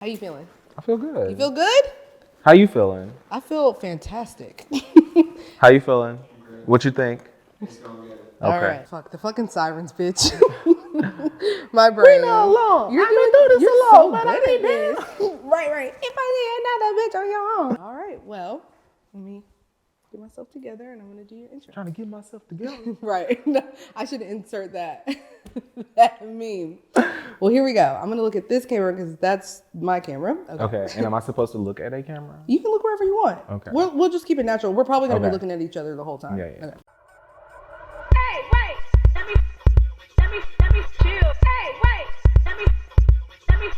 How you feeling? I feel good. You feel good? How you feeling? I feel fantastic. How you feeling? What you think? All Okay. right. Fuck the fucking sirens, bitch. My brain. We not alone. You're I've been through this you're alone, so but good I at need this. Right. If I did another bitch on your own. All right. Well, let me get myself together, and I'm gonna do your intro. Trying to get myself together. Right. No, I should insert that that meme. Well, here we go. I'm gonna look at this camera because that's my camera. Okay. And am I supposed to look at a camera? You can look wherever you want. Okay. We'll just keep it natural. We're probably gonna be Okay. looking at each other the whole time. Yeah. Okay. Hey, wait, let me chill. Hey, wait, let me handle it.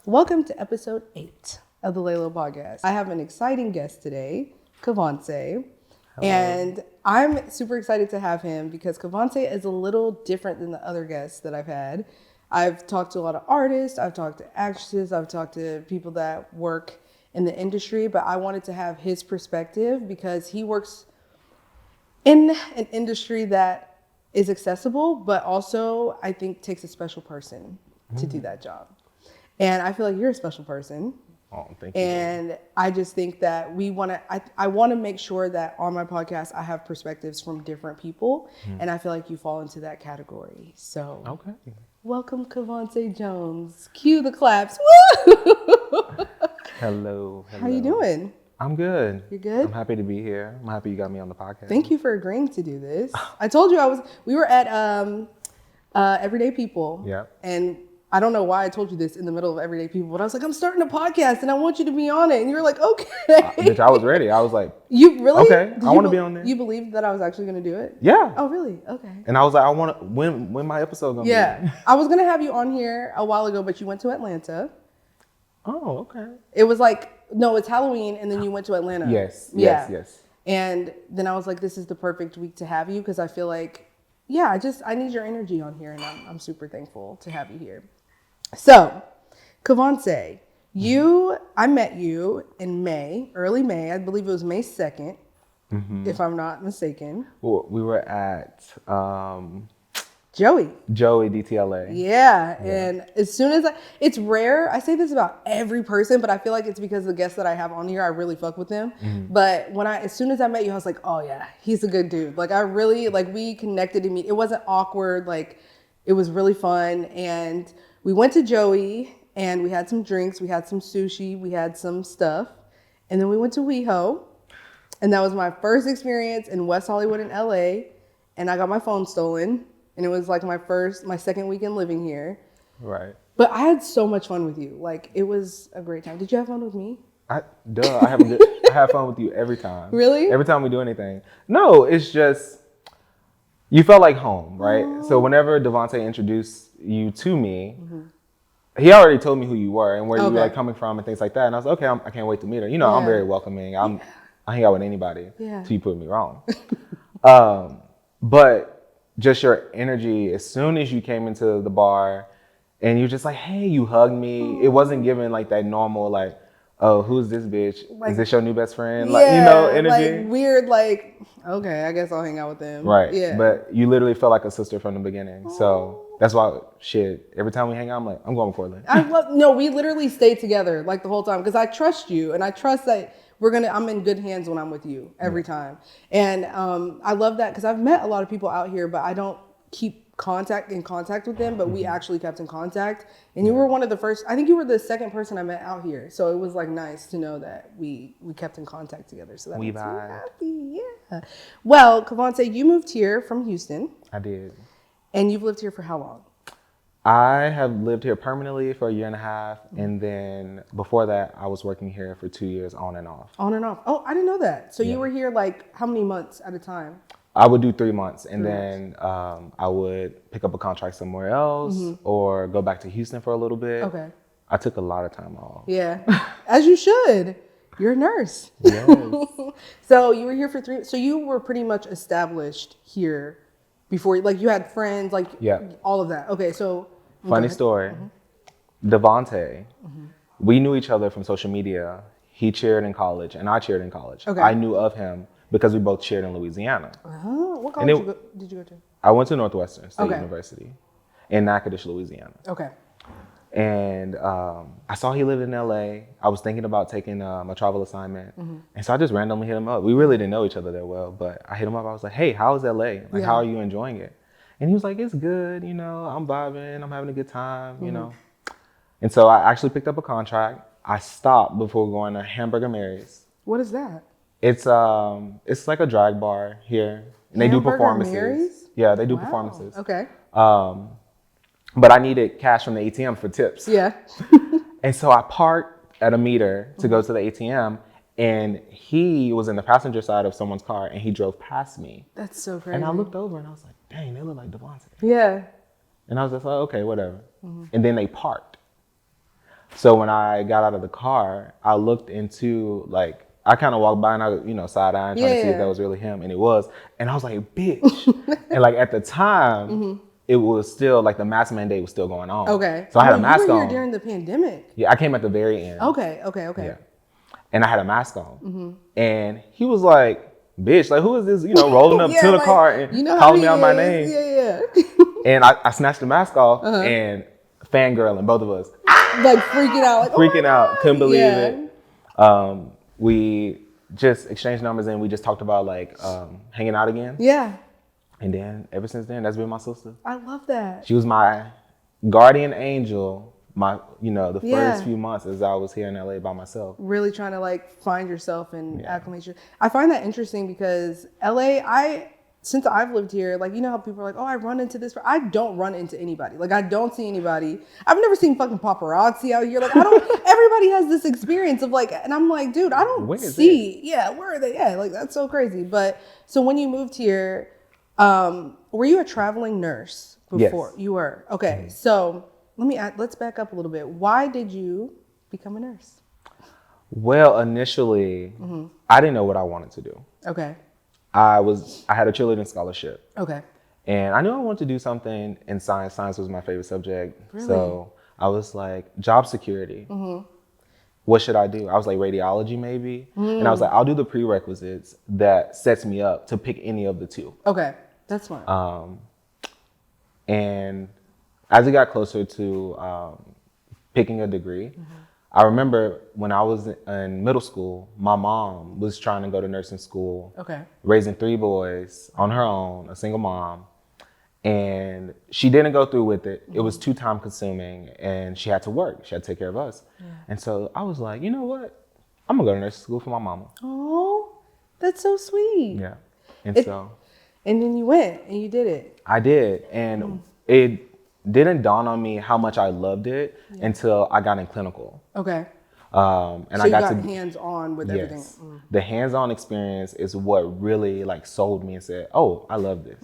Welcome to episode 8 of the Lay Low Podcast. I have an exciting guest today, Cavonce. And I'm super excited to have him because Cavonce is a little different than the other guests that I've had. I've talked to a lot of artists, I've talked to actresses, I've talked to people that work in the industry, but I wanted to have his perspective because he works in an industry that is accessible, but also I think takes a special person to do that job. And I feel like you're a special person. Oh, thank you. And I just think that I want to make sure that on my podcast, I have perspectives from different people. And I feel like you fall into that category. So Okay. welcome, Cavonce Jones. Cue the claps. Woo! Hello. How you doing? I'm good. You're good? I'm happy to be here. I'm happy you got me on the podcast. Thank you for agreeing to do this. I told you we were at Everyday People. Yeah. And I don't know why I told you this in the middle of Everyday People, but I was like, I'm starting a podcast and I want you to be on it. And you were like, okay. Bitch, I was ready. I was like, You really? Okay, Did I you wanna be on there. You believed that I was actually going to do it? yeah. Oh, really? Okay. And I was like, I want to, when my episode gonna be? Yeah. I was going to have you on here a while ago, but you went to Atlanta. Oh, okay. It was like, no, it's Halloween and then you went to Atlanta. Yes. Yeah. And then I was like, this is the perfect week to have you because I feel like, yeah, I need your energy on here and I'm super thankful to have you here. So, Cavonce, I met you in May, early May. I believe it was May 2nd, if I'm not mistaken. Well, we were at Joey. Joey DTLA. Yeah. And as soon as it's rare. I say this about every person, but I feel like it's because the guests that I have on here, I really fuck with them. But as soon as I met you, I was like, oh yeah, he's a good dude. Like I really, we connected to meet. It wasn't awkward. Like it was really fun. And we went to Joey and we had some drinks. We had some sushi. We had some stuff. And then we went to WeHo. And that was my first experience in West Hollywood in LA. And I got my phone stolen. And it was like my second weekend living here. Right. But I had so much fun with you. Like it was a great time. Did you have fun with me? I have fun with you every time. Really? Every time we do anything. No, it's just, you felt like home, right? So whenever Devontae introduced you to me, he already told me who you were and where you were like coming from and things like that. And I was like, okay, I can't wait to meet her. You know, I'm very welcoming. I hang out with anybody till you prove me wrong. But just your energy, as soon as you came into the bar and you're just like, hey, you hugged me. It wasn't given like that normal, like, oh, who's this bitch? Is this your new best friend? Like, you know, energy. Like weird, like, okay, I guess I'll hang out with them. Right. Yeah. But you literally felt like a sister from the beginning. So that's why, every time we hang out, I'm like, I'm going with Kourtlynn. We literally stayed together like the whole time because I trust you and I trust that I'm in good hands when I'm with you every time. And I love that because I've met a lot of people out here, but I don't keep in contact with them, but we actually kept in contact. And you were one of the first, I think you were the second person I met out here. So it was like nice to know that we kept in contact together. So that makes me happy. Yeah. Well, Cavonce, you moved here from Houston. I did. And you've lived here for how long? I have lived here permanently for 1.5 years. And then before that, I was working here for 2 years on and off. On and off. Oh, I didn't know that. So you were here like how many months at a time? I would do 3 months and then I would pick up a contract somewhere else or go back to Houston for a little bit. Okay. I took a lot of time off. Yeah, as you should. You're a nurse. Yes. So you were here for so you were pretty much established here before, like you had friends, like all of that. Okay, so. Funny story. Devontae, we knew each other from social media. He cheered in college and I cheered in college. Okay. I knew of him because we both shared in Louisiana. What college did you go to? I went to Northwestern State Okay. University in Natchitoches, Louisiana. Okay. And I saw he lived in LA. I was thinking about taking a travel assignment. And so I just randomly hit him up. We really didn't know each other that well, but I hit him up. I was like, hey, how's LA? Like, Yeah. how are you enjoying it? And he was like, it's good. You know, I'm vibing. I'm having a good time, you know. And so I actually picked up a contract. I stopped before going to Hamburger Mary's. What is that? It's like a drag bar here. And they do Hamburger performances. Mary's? Yeah, they do Wow. performances. Okay. But I needed cash from the ATM for tips. Yeah. And so I parked at a meter to go to the ATM, and he was in the passenger side of someone's car, and he drove past me. That's so crazy. And I looked over, and I was like, dang, they look like Cavonce. Yeah. And I was just like, okay, whatever. And then they parked. So when I got out of the car, I looked into, like, I kind of walked by and I, side-eyeing, trying to see if that was really him, and it was. And I was like, bitch. And, like, at the time, it was still, like, the mask mandate was still going on. Okay. So I had a mask you were on. here during the pandemic. Yeah, I came at the very end. Okay. Yeah. And I had a mask on. And he was like, bitch, like, who is this, rolling up to the car and calling me out my name? Yeah. And I snatched the mask off and fangirling, both of us. Like freaking out. Like, Freaking out. Couldn't believe Yeah. it. We just exchanged numbers and we just talked about, like, hanging out again. Yeah. And then ever since then, that's been my sister. I love that. She was my guardian angel, the Yeah. first few months as I was here in LA by myself. Really trying to like find yourself and acclimate you. I find that interesting because LA, since I've lived here, like, how people are like, oh, I run into this. I don't run into anybody. Like, I don't see anybody. I've never seen fucking paparazzi out here. Like, everybody has this experience of like, and I'm like, dude, I don't see. Yeah, where are they? Yeah, like, that's so crazy. But so when you moved here, were you a traveling nurse before? Yes. You were. Okay. So let's back up a little bit. Why did you become a nurse? Well, initially, I didn't know what I wanted to do. Okay. I had a cheerleading scholarship. Okay. And I knew I wanted to do something in science. Science was my favorite subject. Really? So I was like, job security. What should I do? I was like, radiology maybe. And I was like, I'll do the prerequisites that sets me up to pick any of the two. Okay. That's smart. And as it got closer to picking a degree, I remember when I was in middle school, my mom was trying to go to nursing school, Okay. raising 3 boys on her own, a single mom. And she didn't go through with it. It was too time consuming and she had to work. She had to take care of us. Yeah. And so I was like, you know what? I'm gonna go to nursing school for my mama. Oh, that's so sweet. Yeah. And And then you went and you did it. I did. And it didn't dawn on me how much I loved it until I got in clinical. Okay. And So I you got got to hands-on with everything. The hands-on experience is what really like sold me and said, "Oh, I love this."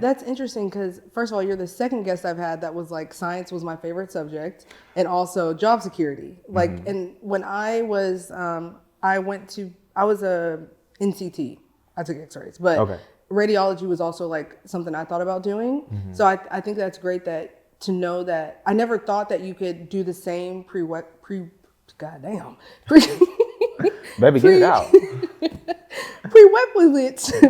That's interesting because first of all, you're the second guest I've had that was like science was my favorite subject, and also job security. Like, and when I was, I was a NCT. I took X-rays, but radiology was also like something I thought about doing. So I think that's great to know that I never thought that you could do the same Baby, get it out.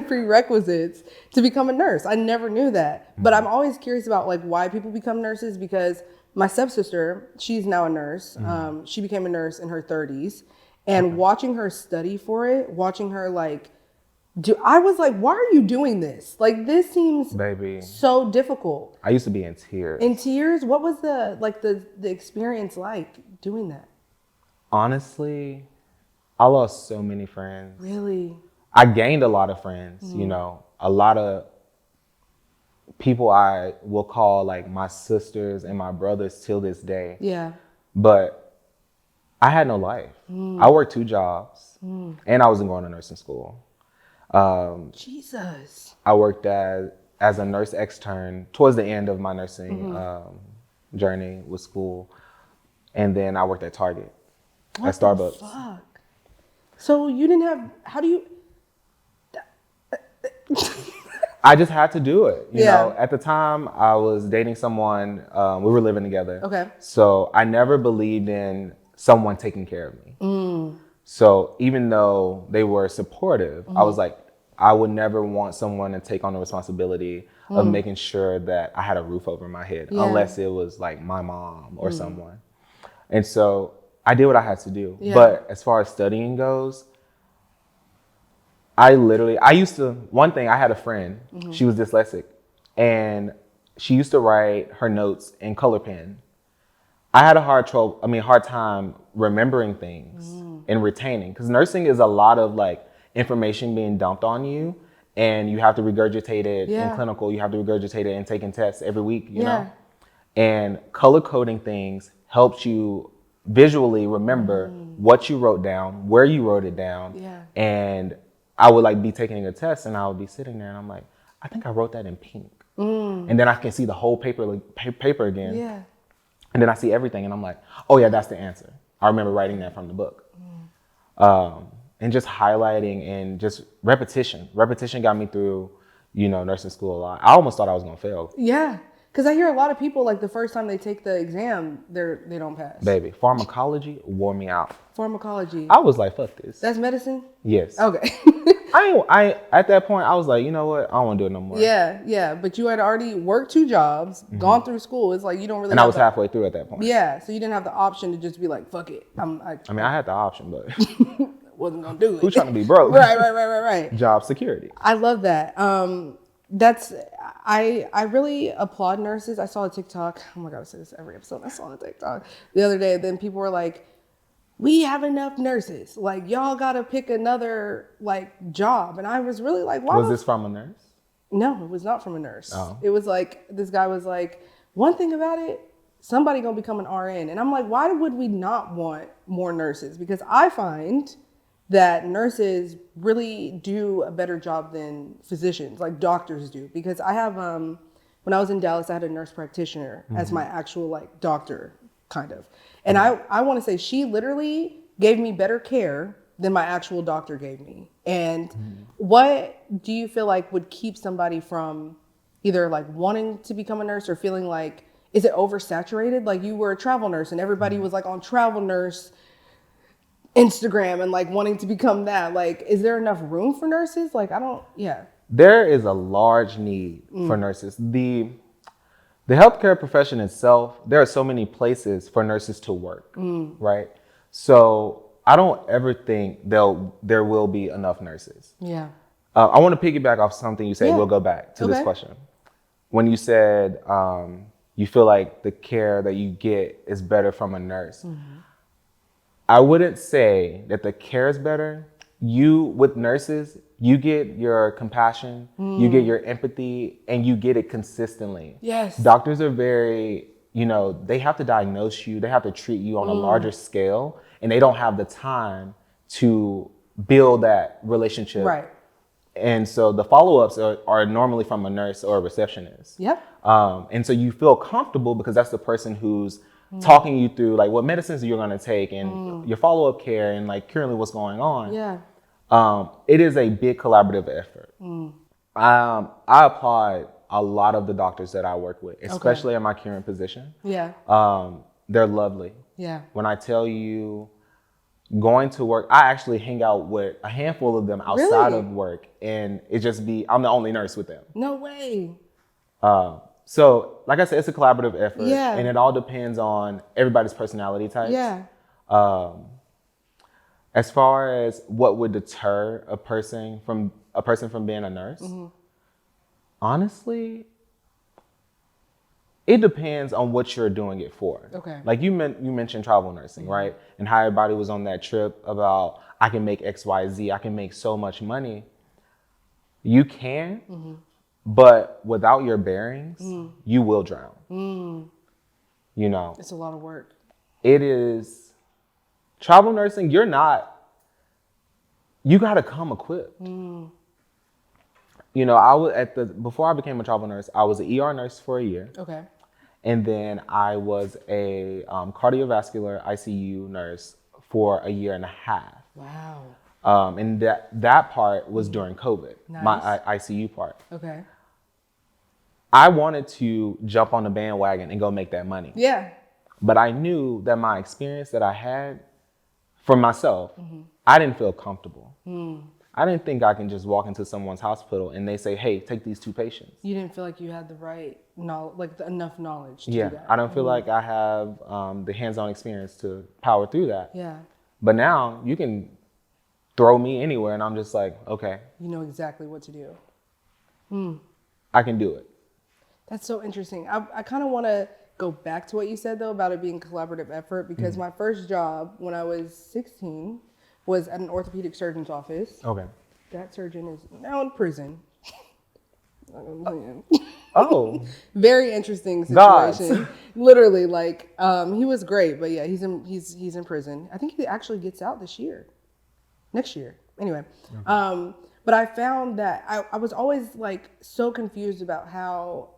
prerequisites to become a nurse. I never knew that. But I'm always curious about like why people become nurses because my stepsister, she's now a nurse. She became a nurse in her 30s. And watching her study for it, watching her like I was like, why are you doing this? Like this seems so difficult. I used to be in tears. In tears? What was the experience like doing that? Honestly, I lost so many friends. Really? I gained a lot of friends, a lot of people I will call like my sisters and my brothers till this day. Yeah. But I had no life. I worked 2 jobs and I wasn't going to nursing school. Jesus. I worked as a nurse extern towards the end of my nursing journey with school. And then I worked at Target, at Starbucks. Fuck. So you didn't have, how do you? I just had to do it. You know, at the time I was dating someone, we were living together. Okay. So I never believed in someone taking care of me. So even though they were supportive, I was like, I would never want someone to take on the responsibility of making sure that I had a roof over my head, unless it was like my mom or someone. And so I did what I had to do. Yeah. But as far as studying goes, I had a friend, she was dyslexic, and she used to write her notes in color pen. I had a hard time remembering things and retaining, because nursing is a lot of like information being dumped on you, and you have to regurgitate it in clinical, you have to regurgitate it and taking tests every week, you know? And color coding things helps you visually remember what you wrote down, where you wrote it down. And I would like be taking a test, and I would be sitting there and I'm like, I think I wrote that in pink. And then I can see the whole paper again. And then I see everything and I'm like, oh yeah, that's the answer. I remember writing that from the book. And just highlighting and just repetition. Repetition got me through, nursing school a lot. I almost thought I was gonna fail. Yeah. Because I hear a lot of people, like, the first time they take the exam, they don't pass. Baby, pharmacology wore me out. Pharmacology. I was like, fuck this. That's medicine? Yes. Okay. I at that point, I was like, you know what? I don't want to do it no more. Yeah. But you had already worked 2 jobs, gone through school. It's like you don't really. And I was halfway through at that point. Yeah. So you didn't have the option to just be like, fuck it. I had the option, but wasn't going to do it. who's trying to be broke? Right. Job security. I love that. I really applaud nurses. I saw a TikTok. Oh my God, I say this every episode. I saw a TikTok the other day. Then people were like, we have enough nurses. Like, y'all got to pick another like job. And I was really like, why? Was this from a nurse? No, it was not from a nurse. Oh. It was like, this guy was like, one thing about it, somebody going to become an RN. And I'm like, why would we not want more nurses? Because I find that nurses really do a better job than physicians, like doctors do. Because I have, when I was in Dallas, I had a nurse practitioner as my actual like doctor, kind of. And I want to say she literally gave me better care than my actual doctor gave me. And what do you feel like would keep somebody from either like wanting to become a nurse or feeling like, is it oversaturated? Like you were a travel nurse and everybody was like on travel nurse Instagram and like wanting to become that. Like, is there enough room for nurses? Like, There is a large need for nurses. The healthcare profession itself, there are so many places for nurses to work, right? So I don't ever think there will be enough nurses. Yeah. I want to piggyback off something you said. We'll go back to this question. When you said you feel like the care that you get is better from a nurse. I wouldn't say that the care is better. With nurses, you get your compassion, you get your empathy, and you get it consistently. Yes. Doctors are very, they have to diagnose you, they have to treat you on a larger scale, and they don't have the time to build that relationship. Right. And so the follow-ups are normally from a nurse or a receptionist. Yep. And so you feel comfortable because that's the person who's talking you through like what medicines you're going to take and your follow-up care and like currently what's going on. Yeah. It is a big collaborative effort. I applaud a lot of the doctors that I work with, especially in my current position. Yeah. They're lovely. Yeah. When I tell you going to work, I actually hang out with a handful of them outside of work, and I'm the only nurse with them. No way. So, like I said, it's a collaborative effort, Yeah. and it all depends on everybody's personality types. Yeah. As far as what would deter a person from being a nurse, honestly, it depends on what you're doing it for. Okay. Like you mentioned travel nursing, right? And how everybody was on that trip about I can make X, Y, Z, I can make so much money. You can. But without your bearings, you will drown. It's a lot of work. It is travel nursing. You got to come equipped. I was before I became a travel nurse, I was an ER nurse for a year. Okay. And then I was a cardiovascular ICU nurse for a year and a half. Wow. And that part was during COVID, Nice. my ICU part. Okay. I wanted to jump on the bandwagon and go make that money. Yeah. But I knew that my experience that I had for myself, I didn't feel comfortable. I didn't think I can just walk into someone's hospital and they say, hey, take these 2 patients. You didn't feel like you had the right knowledge, like enough knowledge to do that. I don't feel like I have the hands-on experience to power through that. Yeah. But now you can throw me anywhere and I'm just like, okay. You know exactly what to do. I can do it. That's so interesting. I kind of want to go back to what you said, though, about it being collaborative effort, because my first job when I was 16 was at an orthopedic surgeon's office. Okay. That surgeon is now in prison. Oh. Very interesting Gods. situation. Literally, like, he was great, but yeah, he's in prison. I think he actually gets out next year. Anyway, but I found that I was always like so confused about how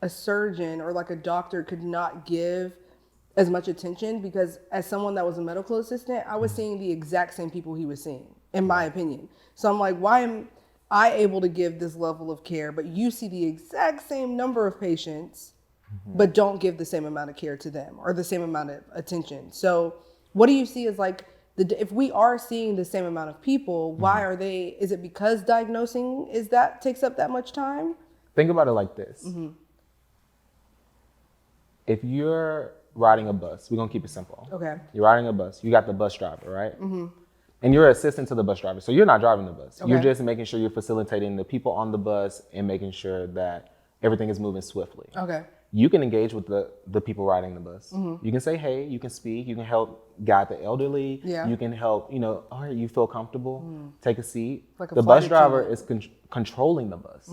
a surgeon or like a doctor could not give as much attention, because as someone that was a medical assistant, I was seeing the exact same people he was seeing, in my opinion. So I'm like, why am I able to give this level of care, but you see the exact same number of patients, but don't give the same amount of care to them or the same amount of attention? So what do you see as like, if we are seeing the same amount of people, why are they, is it because diagnosing takes up that much time? Think about it like this. If you're riding a bus, we're gonna keep it simple. Okay. You're riding a bus, you got the bus driver, right? And you're an assistant to the bus driver. So you're not driving the bus. Okay. You're just making sure you're facilitating the people on the bus and making sure that everything is moving swiftly. Okay. You can engage with the people riding the bus. You can say, hey, you can speak, you can help guide the elderly. Yeah. You can help, all right, you feel comfortable, take a seat. Like a the flight bus driver attendant. is controlling the bus.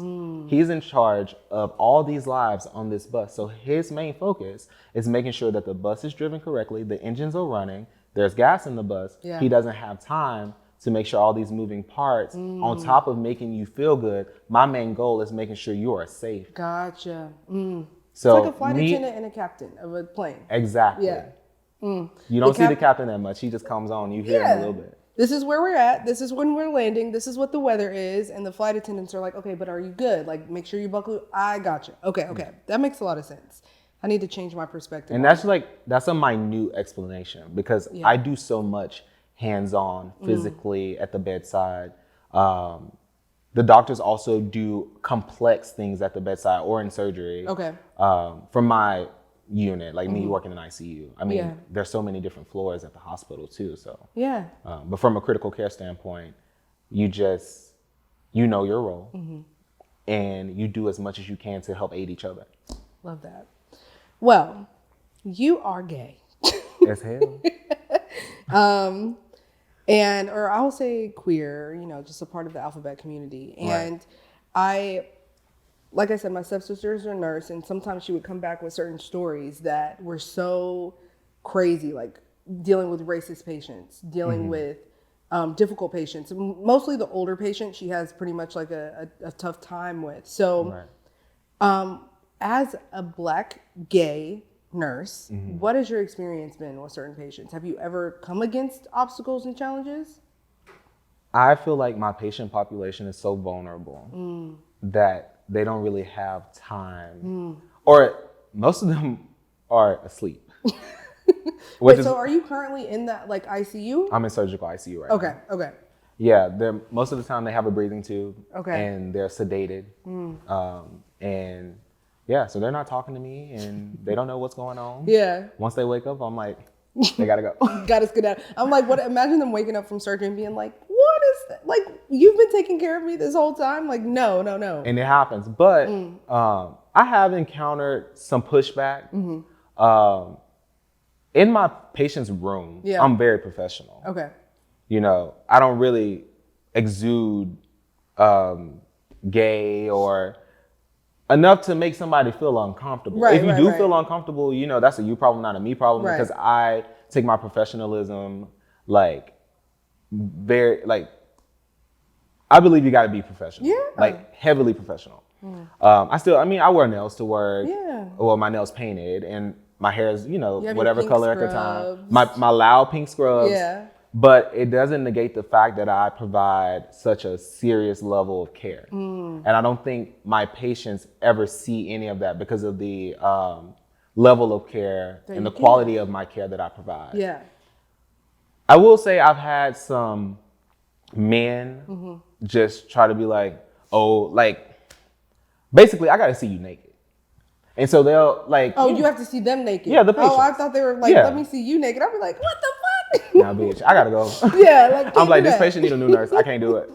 He's in charge of all these lives on this bus. So his main focus is making sure that the bus is driven correctly, the engines are running, there's gas in the bus. Yeah. He doesn't have time to make sure all these moving parts, on top of making you feel good, my main goal is making sure you are safe. Gotcha. So It's like a flight attendant and a captain of a plane. Exactly. Yeah. You don't see the captain that much. He just comes on. You hear him a little bit. This is where we're at. This is when we're landing. This is what the weather is. And the flight attendants are like, okay, but are you good? Like, make sure you buckle. I gotcha. Okay. That makes a lot of sense. I need to change my perspective. And that's a minute explanation, because I do so much hands-on, physically at the bedside. The doctors also do complex things at the bedside or in surgery. Okay. From my unit, like me working in ICU. I mean, there's so many different floors at the hospital too. So yeah. But from a critical care standpoint, you know your role, and you do as much as you can to help aid each other. Love that. Well, you are gay. As hell. Or I'll say queer, just a part of the alphabet community. And like I said, my stepsister is a nurse, and sometimes she would come back with certain stories that were so crazy, like dealing with racist patients, dealing with difficult patients, mostly the older patients she has pretty much like a tough time with. So as a Black gay nurse, what has your experience been with certain patients? Have you ever come against obstacles and challenges? I feel like my patient population is so vulnerable that they don't really have time, or most of them are asleep. Wait, so are you currently in that like ICU? I'm in surgical ICU right now. Okay. Yeah, most of the time they have a breathing tube, and they're sedated, and yeah, so they're not talking to me, and they don't know what's going on. Yeah. Once they wake up, I'm like, they gotta go. Gotta skedaddle. I'm like, what? Imagine them waking up from surgery and being like, what is that? Like, you've been taking care of me this whole time? Like, no. And it happens, but I have encountered some pushback. In my patient's room, I'm very professional. Okay. I don't really exude gay or enough to make somebody feel uncomfortable. If you do feel uncomfortable, that's a you problem, not a me problem, because I take my professionalism I believe you gotta be professional. Like heavily professional. I wear nails to work. Yeah. Well, my nails painted and my hair is, whatever color scrubs. At the time. My loud pink scrubs. Yeah. But it doesn't negate the fact that I provide such a serious level of care. And I don't think my patients ever see any of that because of the level of care and the quality of my care that I provide. Yeah. I will say I've had some men just try to be like, oh, like, basically, I got to see you naked. And so they'll like... Oh, you have to see them naked? Yeah, the patients. Oh, I thought they were like, Yeah. let me see you naked. I'd be like, what the fuck? Nah, bitch, I got to go. Yeah, like, I'm like, do this that. patient need a new nurse. I can't do it.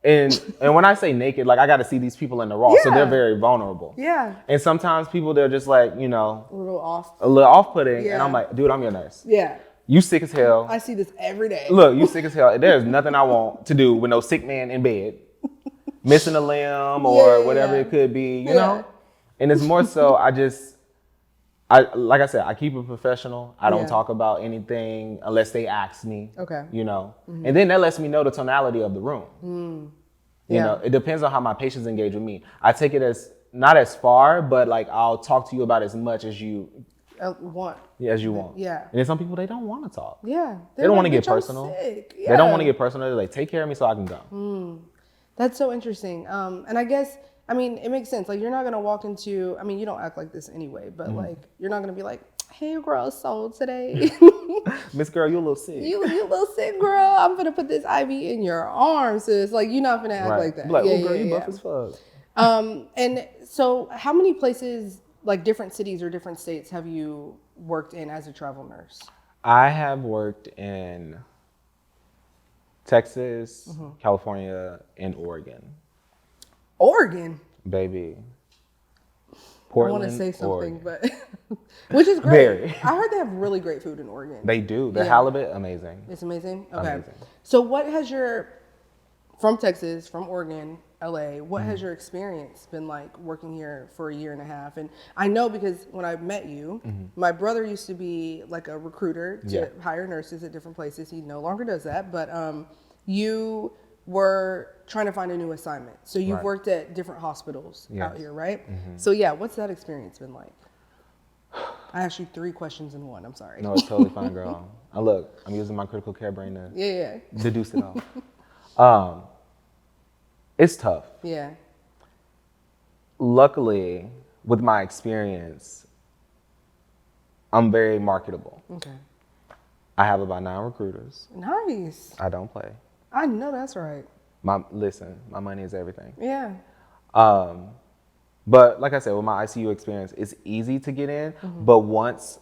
And when I say naked, like, I got to see these people in the raw. So Yeah. they're very vulnerable. Yeah. And sometimes people, they're just like, you know, A little off. a little off-putting. Yeah. And I'm like, dude, I'm your nurse. Yeah. You sick as hell. I see this every day. Look, you sick as hell. There's nothing I want to do with no sick man in bed, missing a limb or Yeah. whatever it could be, you Yeah. know? And it's more so, like I said, I keep it professional. I don't Yeah. talk about anything unless they ask me. Okay. You know? And then that lets me know the tonality of the room. You Yeah. know, it depends on how my patients engage with me. I take it as, not as far, but like I'll talk to you about as much as you Want. want. Yeah. And then some people, they don't want to talk. Yeah. They don't want to like, get "Bitch, I'm personal. sick." They don't Yeah. want to get personal. They're like, take care of me so I can go. That's so interesting. And I guess, I mean, it makes sense. Like, you're not going to walk into, I mean, you don't act like this anyway, but like, you're not going to be like, hey, girl, so today, Miss Girl, you a little sick. you little sick girl, I'm going to put this IV in your arm, sis. Like, you're not going to act like that. Like, Yeah, oh, girl, yeah, you yeah. buff as fuck. And so how many places, like different cities or different states, have you worked in as a travel nurse? I have worked in Texas, California, and Oregon. Oregon. Baby. I Portland, want to say something, Oregon. but which is great. Very. I heard they have really great food in Oregon. They do. The Yeah. halibut, amazing. It's amazing. Okay. Amazing. So what has from Texas, from Oregon, LA, what has your experience been like working here for a year and a half? And I know because when I met you, my brother used to be like a recruiter to Yeah. hire nurses at different places. He no longer does that, but you were trying to find a new assignment. So you've Right. worked at different hospitals out Yes. here, right? So yeah, what's that experience been like? I asked you 3 questions in one. I'm sorry. No, it's totally fine, girl. I'm using my critical care brain to Yeah. deduce it all. It's tough. Yeah. Luckily, with my experience, I'm very marketable. Okay. I have about 9 recruiters. Nice. I don't play. I know that's right. My money is everything. Yeah. But like I said, with my ICU experience, it's easy to get in. But once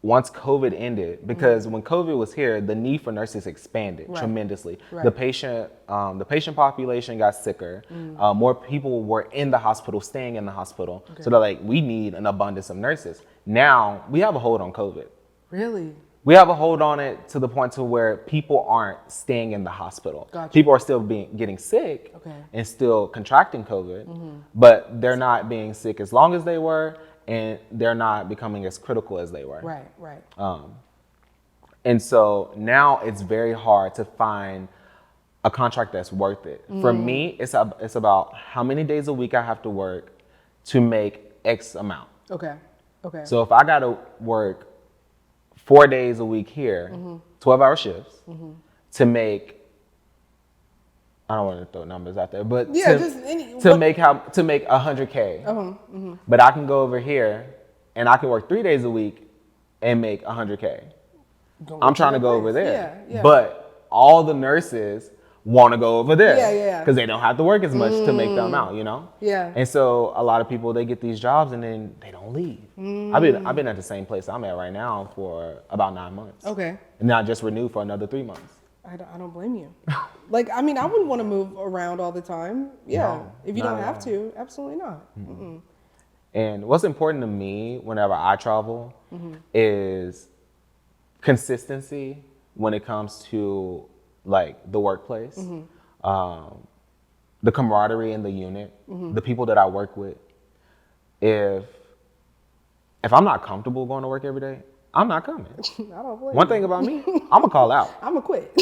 COVID ended, because when COVID was here, the need for nurses expanded Right. tremendously. Right. The patient population got sicker. More people were in the hospital, staying in the hospital. So they're like, we need an abundance of nurses. Now we have a hold on COVID. Really? We have a hold on it to the point to where people aren't staying in the hospital. Gotcha. People are still getting sick Okay. and still contracting COVID, but they're not being sick as long as they were, and they're not becoming as critical as they were. Right. And so now it's very hard to find a contract that's worth it. For me, it's about how many days a week I have to work to make X amount. Okay. So if I got to work 4 days a week here, 12-hour shifts, to make, I don't want to throw numbers out there, but Yeah, to make $100K. But I can go over here and I can work 3 days a week and make $100K. I'm trying to go over there. Yeah. But all the nurses want to go over there. Yeah. Because they don't have to work as much to make the amount, you know? Yeah. And so a lot of people, they get these jobs and then they don't leave. I've been at the same place I'm at right now for about 9 months. Okay. And now I just renewed for another 3 months. I don't blame you. Like, I mean, I wouldn't want to move around all the time. Yeah. No, if you not don't at have all. to, absolutely not. And what's important to me whenever I travel is consistency when it comes to like the workplace, the camaraderie in the unit, the people that I work with. If I'm not comfortable going to work every day, I'm not coming. I don't blame One you. thing about me, I'm gonna call out. I'm gonna quit.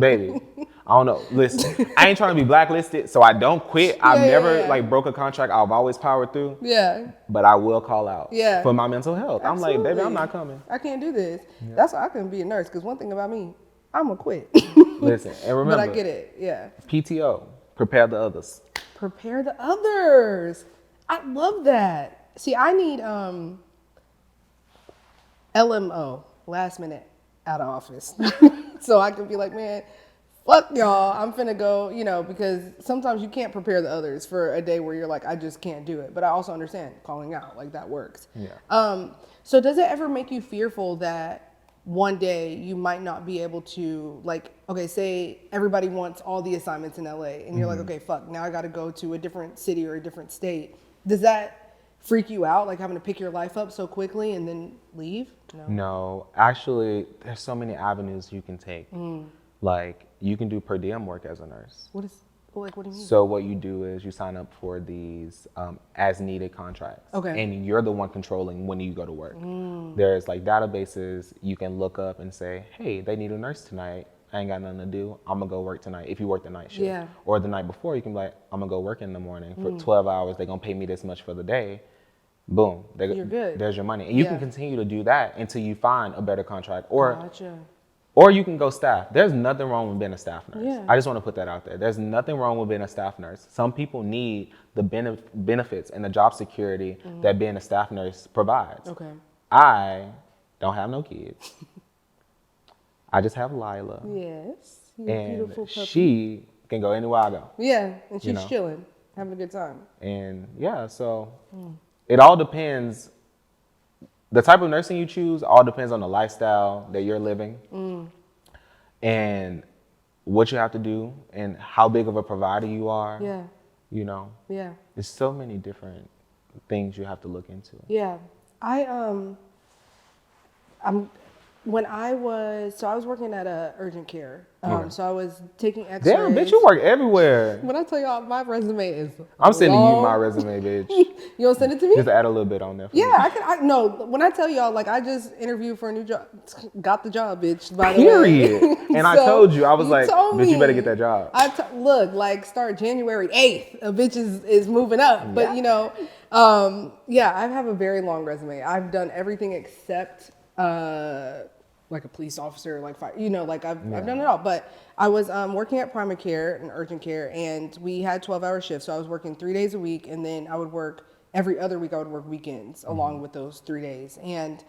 Baby, I don't know. Listen, I ain't trying to be blacklisted, so I don't quit. I've never yeah. like broke a contract. I've always powered through, Yeah. but I will call out Yeah. for my mental health. I'm like, baby, I'm Absolutely. not coming. I can't do this. That's why I couldn't be a nurse. Because one thing about me, I'm gonna quit. Listen, and remember, But I get it. Yeah. PTO, prepare the others. Prepare the others. I love that. See, I need LMO, last minute out of office. So I can be like, man, fuck y'all, I'm finna go, you know, because sometimes you can't prepare the others for a day where you're like, I just can't do it. But I also understand calling out, like that works. Yeah. So does it ever make you fearful that one day you might not be able to, like, okay, say everybody wants all the assignments in LA and you're like, okay, fuck, now I got to go to a different city or a different state. Does that freak you out, like having to pick your life up so quickly and then leave? No, actually, there's so many avenues you can take. Like, you can do per diem work as a nurse. What do you mean? So what you do is you sign up for these as needed contracts. Okay. And you're the one controlling when you go to work. There's like databases you can look up and say, hey, they need a nurse tonight. I ain't got nothing to do. I'm gonna go work tonight if you work the night shift. Yeah. Or the night before, you can be like, I'm gonna go work in the morning for 12 hours. They're gonna pay me this much for the day. Boom. You're good. There's your money. And you can continue to do that until you find a better contract. Gotcha. Or you can go staff. There's nothing wrong with being a staff nurse. Yeah. I just want to put that out there. There's nothing wrong with being a staff nurse. Some people need the benefits and the job security that being a staff nurse provides. Okay. I don't have no kids. I just have Lila. Yes. You're a And beautiful puppy. she can go anywhere I go. Yeah, and she's know. chilling, having a good time. And yeah, so it all depends. The type of nursing you choose all depends on the lifestyle that you're living and what you have to do and how big of a provider you are. Yeah. You know, Yeah. there's so many different things you have to look into. Yeah. I was working at a urgent care. So I was taking X-rays. Damn, bitch, you work everywhere. When I tell y'all, my resume is I'm sending you long. my resume, bitch. You gonna send it to me? Just add a little bit on there for me. Yeah, no, when I tell y'all, like, I just interviewed for a new job, got the job, bitch, by the way. Period. And I So, told you, I was like, told bitch, you better me. get that job. Look, like, start January 8th, a bitch is moving up. But, you know, yeah, I have a very long resume. I've done everything except, like a police officer, like fire, you know, like I've done it all. But I was working at primary care and urgent care, and we had 12-hour shifts. So I was working 3 days a week, and then I would work every other week. I would work weekends along with those 3 days. And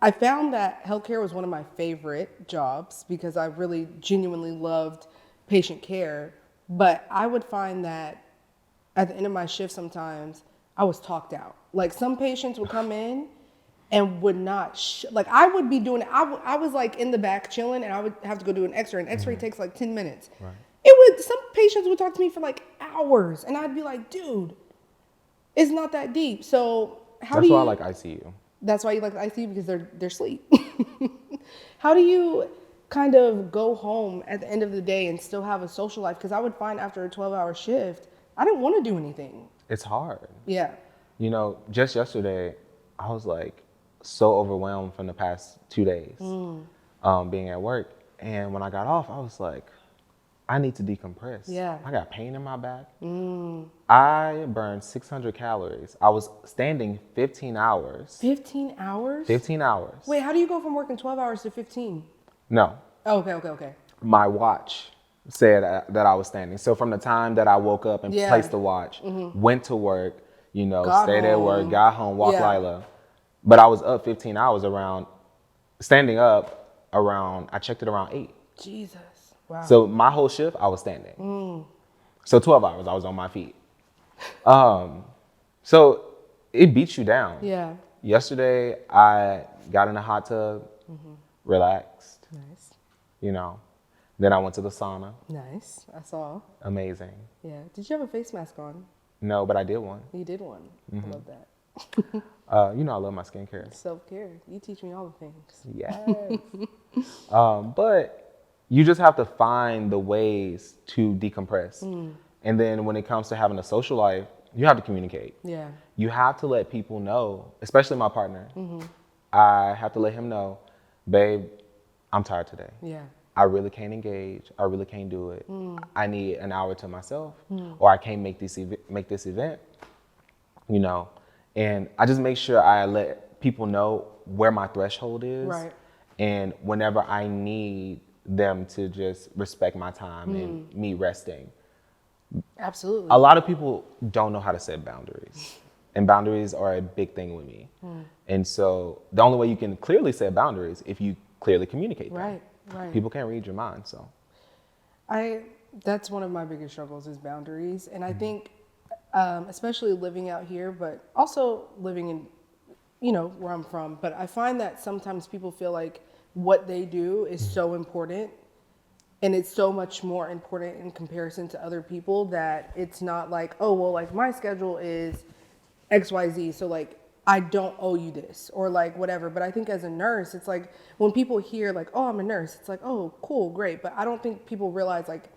I found that healthcare was one of my favorite jobs because I really genuinely loved patient care. But I would find that at the end of my shift sometimes I was talked out. Like, some patients would come in and would not, like, I would be doing it. I was like in the back chilling, and I would have to go do an x-ray. An x-ray takes like 10 minutes. Right. Some patients would talk to me for like hours, and I'd be like, dude, it's not that deep. So That's why I like ICU. That's why you like the ICU, because they're asleep. How do you kind of go home at the end of the day and still have a social life? Because I would find after a 12-hour shift, I didn't want to do anything. It's hard. Yeah. You know, just yesterday, I was like so overwhelmed from the past 2 days being at work. And when I got off, I was like, I need to decompress. Yeah. I got pain in my back. I burned 600 calories. I was standing 15 hours. 15 hours? 15 hours. Wait, how do you go from working 12 hours to 15? No. Oh, okay. My watch said that I was standing. So from the time that I woke up and placed the watch, went to work, you know, stayed at work, got home, walked Lila. But I was up 15 hours standing up around, I checked it around 8. Jesus. Wow. So my whole shift, I was standing. So 12 hours, I was on my feet. So it beats you down. Yeah. Yesterday, I got in a hot tub, relaxed, Nice. you know. Then I went to the sauna. Nice. I saw. Amazing. Yeah. Did you have a face mask on? No, but I did one. You did one. I love that. You know I love my skincare. Self-care. You teach me all the things. Yes. But you just have to find the ways to decompress. And then when it comes to having a social life, you have to communicate. Yeah. You have to let people know, especially my partner. I have to let him know, babe, I'm tired today. Yeah. I really can't engage. I really can't do it. I need an hour to myself, or I can't make this event, you know. And I just make sure I let people know where my threshold is. Right. And whenever I need them to just respect my time and me resting. Absolutely. A lot of people don't know how to set boundaries. And boundaries are a big thing with me. And so the only way you can clearly set boundaries if you clearly communicate that. Right, right. People can't read your mind, so. That's one of my biggest struggles is boundaries. And I think, especially living out here, but also living in, where I'm from. But I find that sometimes people feel like what they do is so important. And it's so much more important in comparison to other people that it's not like, oh, well, like my schedule is XYZ. So like, I don't owe you this or like whatever. But I think as a nurse, it's like when people hear like, oh, I'm a nurse, it's like, oh, cool, great. But I don't think people realize like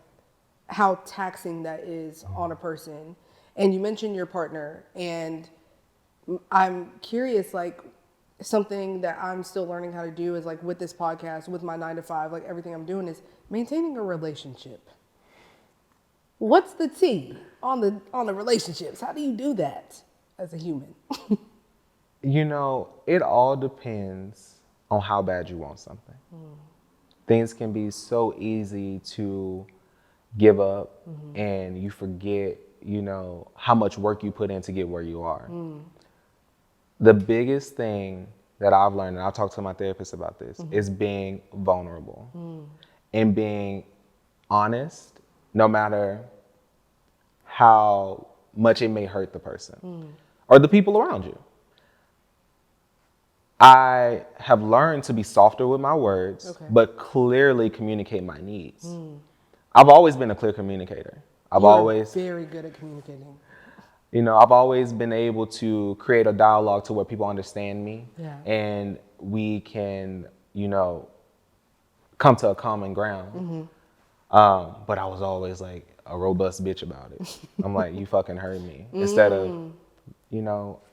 how taxing that is on a person. And you mentioned your partner, and I'm curious, like something that I'm still learning how to do is like with this podcast, with my 9 to 5, like everything I'm doing is maintaining a relationship. What's the tea on the relationships? How do you do that as a human? It all depends on how bad you want something. Things can be so easy to give up, and you forget, how much work you put in to get where you are. The biggest thing that I've learned, and I've talked to my therapist about this, is being vulnerable and being honest, no matter how much it may hurt the person or the people around you. I have learned to be softer with my words, but clearly communicate my needs. I've always been a clear communicator. I've always very good at communicating. I've always been able to create a dialogue to where people understand me, and we can, come to a common ground. But I was always like a robust bitch about it. I'm like, you fucking heard me. Instead of,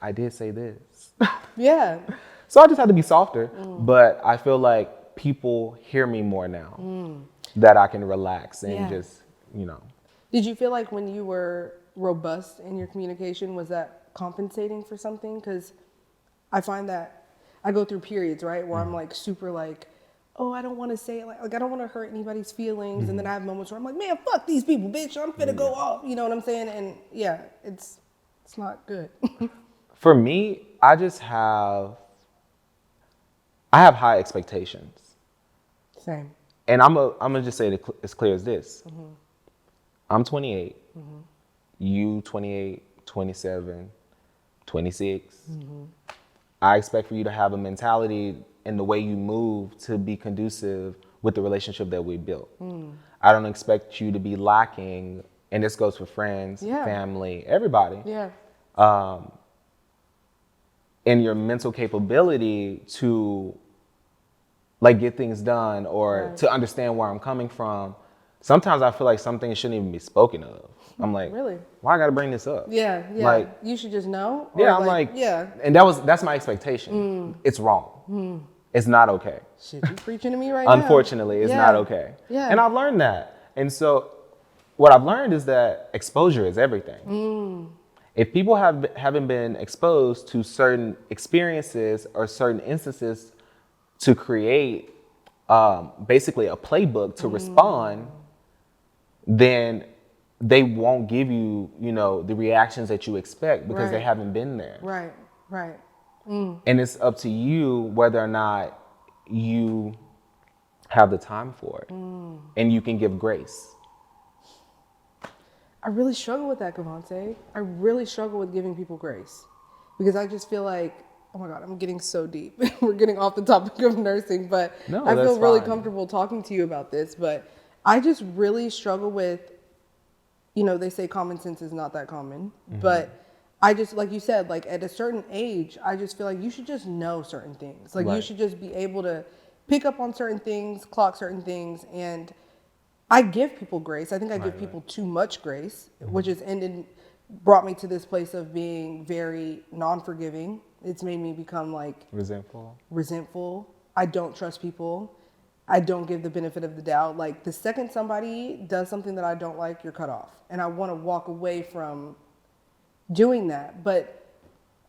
I did say this. Yeah. So I just had to be softer, but I feel like people hear me more now, that I can relax and just, Did you feel like when you were robust in your communication, was that compensating for something? Because I find that I go through periods, right, where I'm like super like, oh, I don't want to say it, like I don't want to hurt anybody's feelings. And then I have moments where I'm like, man, fuck these people, bitch, I'm finna go off. You know what I'm saying? And yeah, it's not good. For me, I have high expectations. Same. And I'm gonna just say it as clear as this. I'm 28, you 28, 27, 26. I expect for you to have a mentality and the way you move to be conducive with the relationship that we built. I don't expect you to be lacking, and this goes for friends, family, everybody. In your mental capability to like get things done or to understand where I'm coming from. Sometimes I feel like some things shouldn't even be spoken of. I'm like, really? Why I gotta bring this up? Yeah. Like, you should just know. Yeah, I'm like, and that's my expectation. It's wrong. It's not okay. Shit, you preaching to me right now. Unfortunately, it's not okay. Yeah. And I've learned that. And so what I've learned is that exposure is everything. If people haven't been exposed to certain experiences or certain instances to create basically a playbook to respond, then they won't give you, the reactions that you expect because they haven't been there. Right. And it's up to you whether or not you have the time for it and you can give grace. I really struggle with that, Cavonce. I really struggle with giving people grace because I just feel like, oh my God, I'm getting so deep. We're getting off the topic of nursing, but I feel really comfortable talking to you about this. But I just really struggle with, they say common sense is not that common, but I just, like you said, like at a certain age, I just feel like you should just know certain things. Like you should just be able to pick up on certain things, clock certain things, and I give people grace. I think I give people too much grace, which has brought me to this place of being very non-forgiving. It's made me become like resentful. I don't trust people. I don't give the benefit of the doubt. Like the second somebody does something that I don't like, you're cut off. And I want to walk away from doing that. But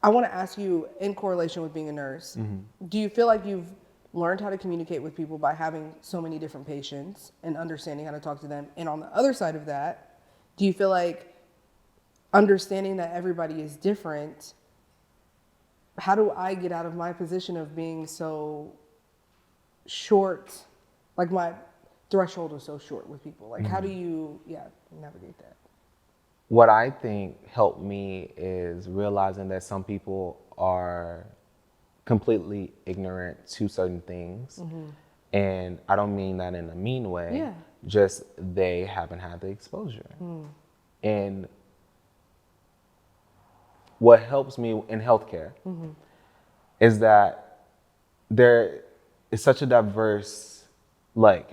I want to ask you, in correlation with being a nurse, do you feel like you've learned how to communicate with people by having so many different patients and understanding how to talk to them? And on the other side of that, do you feel like understanding that everybody is different, how do I get out of my position of being so short, like my threshold is so short with people. Like, how do you, navigate that? What I think helped me is realizing that some people are completely ignorant to certain things. And I don't mean that in a mean way. Yeah. Just they haven't had the exposure. And what helps me in healthcare is that there is such a diverse, like,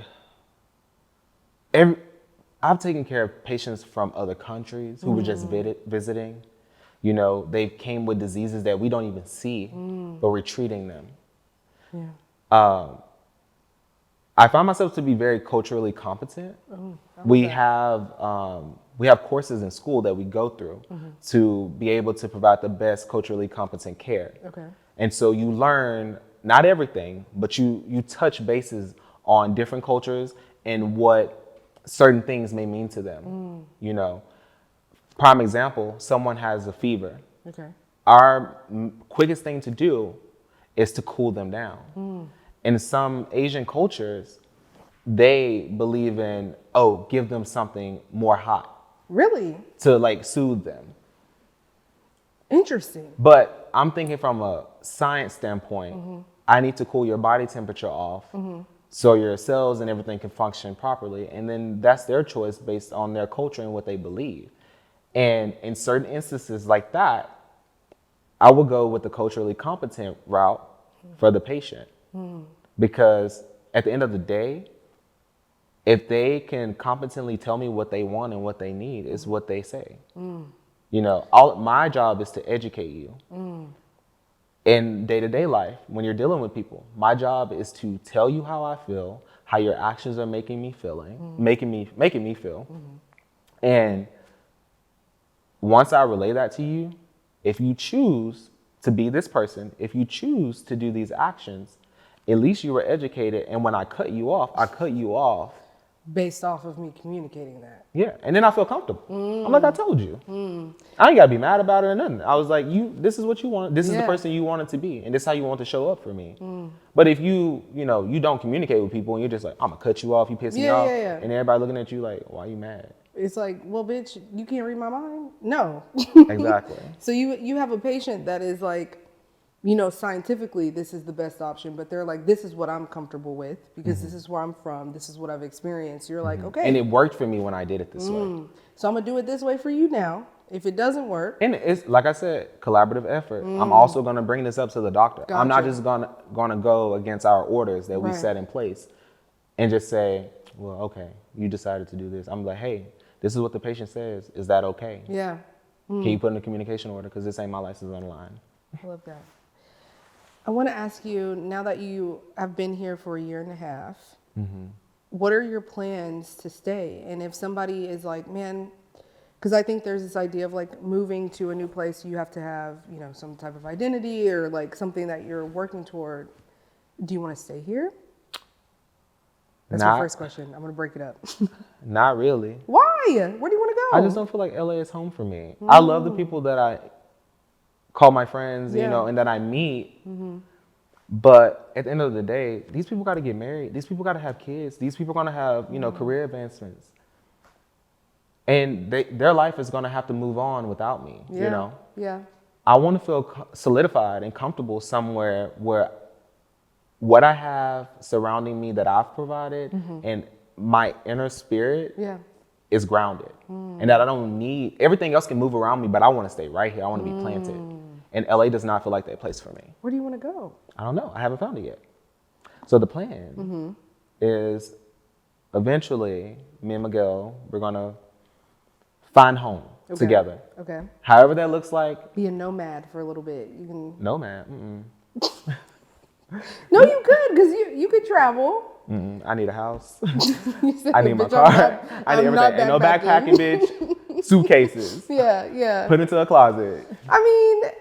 I've taken care of patients from other countries who were just visiting. You know, they came with diseases that we don't even see, but we're treating them. Yeah. I find myself to be very culturally competent. We have courses in school that we go through to be able to provide the best culturally competent care. Okay. And so you learn not everything, but you touch bases on different cultures and what certain things may mean to them. You know, prime example, someone has a fever. Okay. Our quickest thing to do is to cool them down. In some Asian cultures, they believe in, give them something more hot. Really? To like soothe them. Interesting. But I'm thinking from a science standpoint, I need to cool your body temperature off so your cells and everything can function properly. And then that's their choice based on their culture and what they believe. And in certain instances like that, I would go with the culturally competent route for the patient. Because at the end of the day, if they can competently tell me what they want and what they need, is what they say. You know, my job is to educate you. In day-to-day life, when you're dealing with people, my job is to tell you how I feel, how your actions are making me feel. And once I relay that to you, if you choose to be this person, if you choose to do these actions, at least you were educated. And when I cut you off Based off of me communicating that. Yeah, and then I feel comfortable. I'm like, I told you. I ain't gotta be mad about it or nothing. I was like, this is what you want. This is the person you wanted to be, and this is how you want to show up for me. But if you don't communicate with people and you're just like, I'm gonna cut you off, you piss me off, and everybody looking at you like, why are you mad? It's like, well, bitch, you can't read my mind? No. Exactly. So you have a patient that is like, scientifically, this is the best option, but they're like, this is what I'm comfortable with because this is where I'm from. This is what I've experienced. You're like, okay. And it worked for me when I did it this way. So I'm going to do it this way for you now. If it doesn't work. And it's, like I said, collaborative effort. I'm also going to bring this up to the doctor. Gotcha. I'm not just going to go against our orders that we set in place and just say, well, okay, you decided to do this. I'm like, hey, this is what the patient says. Is that okay? Yeah. Can you put in a communication order? Because this ain't my license on the line. I love that. I want to ask you, now that you have been here for 1.5 years, what are your plans to stay? And if somebody is like, man, because I think there's this idea of like moving to a new place, you have to have, some type of identity or like something that you're working toward. Do you want to stay here? That's my first question. I'm going to break it up. Not really. Why? Where do you want to go? I just don't feel like LA is home for me. I love the people that I call my friends, and that I meet. But at the end of the day, these people got to get married. These people got to have kids. These people are going to have, career advancements. And their life is going to have to move on without me, Yeah. I want to feel solidified and comfortable somewhere where what I have surrounding me that I've provided and my inner spirit is grounded. And that I don't need, everything else can move around me, but I want to stay right here. I want to be planted. And LA does not feel like that place for me. Where do you want to go? I don't know. I haven't found it yet. So the plan is eventually me and Miguel, we're going to find home together. Okay. However that looks like. Be a nomad for a little bit. You can. Nomad. No, you could, because you could travel. I need a house. Said, I need my car. I need everything. Ain't no backpacking, bitch. Suitcases. Yeah. Put into a closet. I mean,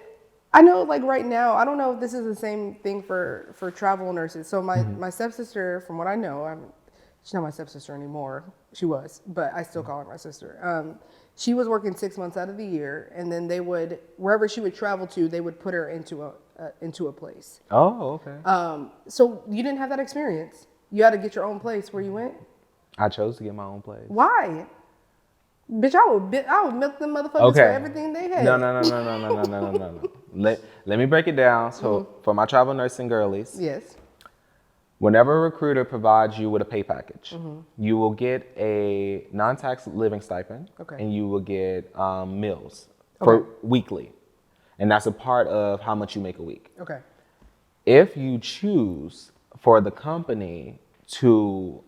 I know, like right now, I don't know if this is the same thing for travel nurses. So my stepsister, from what I know, she's not my stepsister anymore. She was, but I still call her my sister. She was working 6 months out of the year, and then they would, wherever she would travel to, they would put her into a into a place. Oh, okay. So you didn't have that experience. You had to get your own place where you went. I chose to get my own place. Why? Bitch, I would milk them motherfuckers for everything they had. No. Let me break it down. So for my travel nursing girlies, Yes. whenever a recruiter provides you with a pay package, you will get a non-tax living stipend, and you will get meals for weekly, and that's a part of how much you make a week. Okay. If you choose for the company to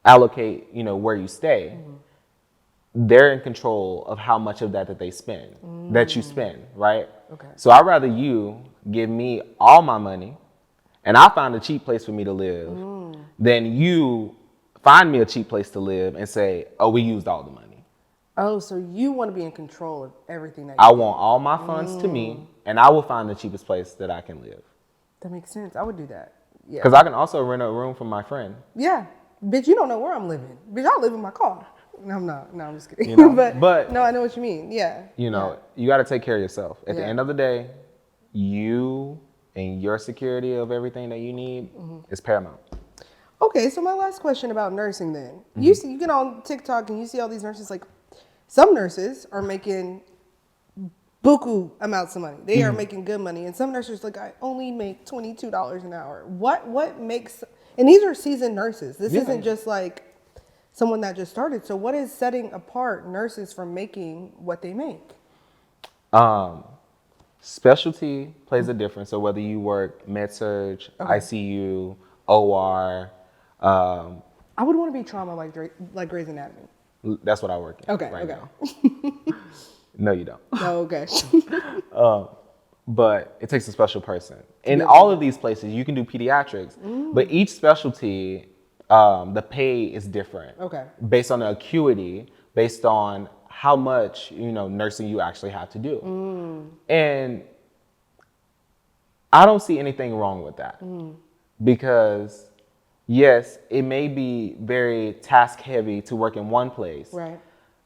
allocate, where you stay, they're in control of how much of that they spend, that you spend, right? Okay. So I'd rather you give me all my money and I find a cheap place for me to live than you find me a cheap place to live and say, oh, we used all the money. Oh, so you want to be in control of everything that I want all my funds to me and I will find the cheapest place that I can live. That makes sense. I would do that. Yeah. Because I can also rent a room from my friend. Yeah. Bitch, you don't know where I'm living. Bitch, I live in my car. No, I'm not. No, I'm just kidding. But no, I know what you mean. Yeah. You got to take care of yourself. At the end of the day, you and your security of everything that you need is paramount. Okay, so my last question about nursing then. You get on TikTok and you see all these nurses, like some nurses are making buku amounts of money. They are making good money. And some nurses like, I only make $22 an hour. What makes, and these are seasoned nurses. This isn't just like someone that just started. So what is setting apart nurses from making what they make? Specialty plays a difference. So whether you work med-surg, ICU, OR. I would want to be trauma like Grey's Anatomy. That's what I work in now. No, you don't. Oh, okay. But it takes a special person. In all of these places, you can do pediatrics, but each specialty, the pay is different. Okay. Based on the acuity, based on how much, nursing you actually have to do. And I don't see anything wrong with that. Because yes, it may be very task heavy to work in one place. Right.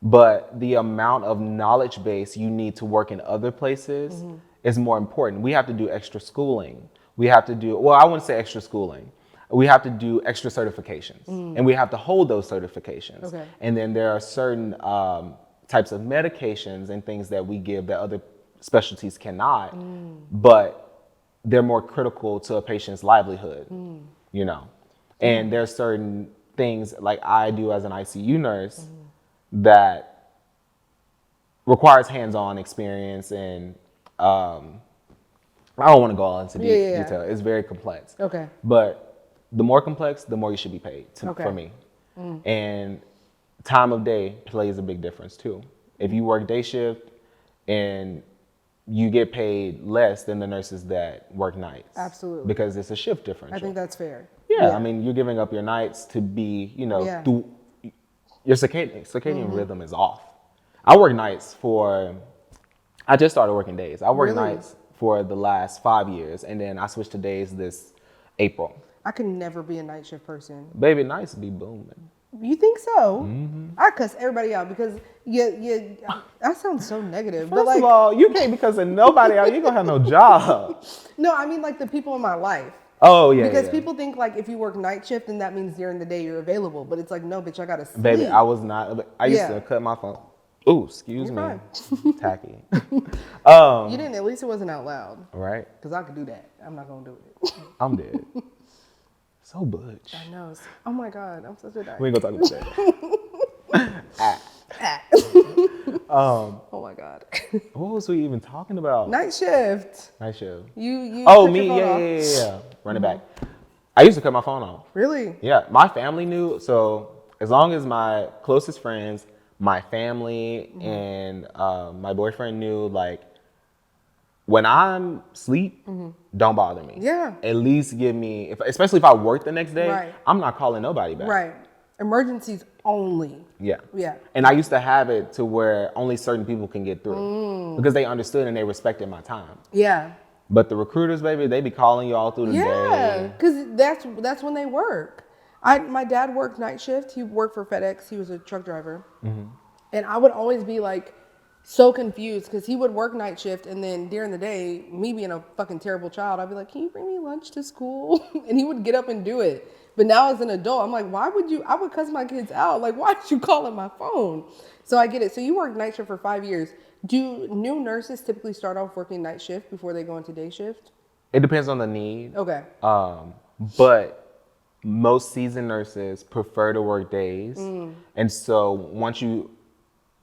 But the amount of knowledge base you need to work in other places is more important. We have to do extra schooling. We have to do, I wouldn't say extra schooling. We have to do extra certifications. And we have to hold those certifications. Okay. And then there are certain types of medications and things that we give that other specialties cannot, but they're more critical to a patient's livelihood, And there's certain things like I do as an ICU nurse that requires hands-on experience, and I don't want to go into detail. It's very complex. Okay. But the more complex, the more you should be paid for me. And time of day plays a big difference too. If you work day shift and you get paid less than the nurses that work nights. Absolutely. Because it's a shift differential. I think that's fair. Yeah, I mean, you're giving up your nights to be, through your circadian rhythm is off. I work nights I just started working days. I worked nights for the last 5 years, and then I switched to days this April. I could never be a night shift person. Baby, nights be booming. You think so? I cuss everybody out because that sounds so negative. First of all, you can't be cussing nobody out. You gonna have no job. No, I mean like the people in my life. Oh yeah. Because people think like if you work night shift, then that means during the day you're available. But it's like, no, bitch, I gotta sleep. Baby, I was not. I used to cut my phone. Ooh, excuse me. Fine. Tacky. You didn't. At least it wasn't out loud. Right. Because I could do that. I'm not gonna do it. I'm dead. So butch. I know. Oh my God, I'm such a dyke. We ain't gonna talk about that. Oh my God. What was we even talking about? Night shift. Night shift. You. Oh, cut me. your phone off. Yeah. Run it back. I used to cut my phone off. Really? Yeah. My family knew. So as long as my closest friends, my family, and my boyfriend knew, like, when I'm asleep, don't bother me. Yeah. At least give me, especially if I work the next day, Right. I'm not calling nobody back. Right. Emergencies only. Yeah. Yeah. And I used to have it to where only certain people can get through because they understood and they respected my time. Yeah. But the recruiters, baby, they be calling you all through the day. Yeah, because that's when they work. My dad worked night shift. He worked for FedEx. He was a truck driver. And I would always be like, so confused because he would work night shift, and then during the day, me being a fucking terrible child, I'd be like, "Can you bring me lunch to school?" And he would get up and do it. But now as an adult, I'm like, "Why would you?" I would cuss my kids out. Like, "Why did you call on my phone?" So I get it. So you worked night shift for 5 years. Do new nurses typically start off working night shift before they go into day shift? It depends on the need. Okay. But most seasoned nurses prefer to work days. And so once you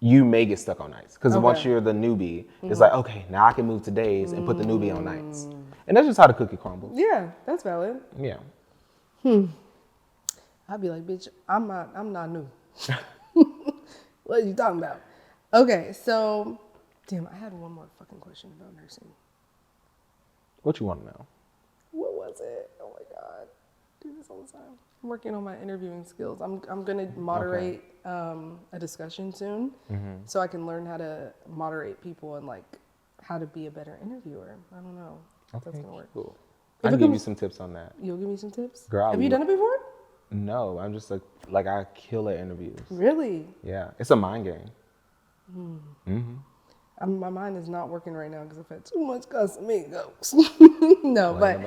may get stuck on nights. Because once you're the newbie, it's like, okay, now I can move to days and put the newbie on nights. And that's just how the cookie crumbles. Yeah, that's valid. Yeah. I'd be like, "Bitch, I'm not new." What are you talking about? Okay, so, damn, I had one more fucking question about nursing. What you want to know? What was it? Oh my God. I do this all the time. I'm working on my interviewing skills. I'm going to moderate a discussion soon so I can learn how to moderate people and like how to be a better interviewer. I don't know if that's going to work. Cool. I can give you some tips on that. You'll give me some tips? Girl, Have you done it before? No, I'm just like I kill at interviews. Really? Yeah, it's a mind game. My mind is not working right now because I've had too much Casamigos. No, but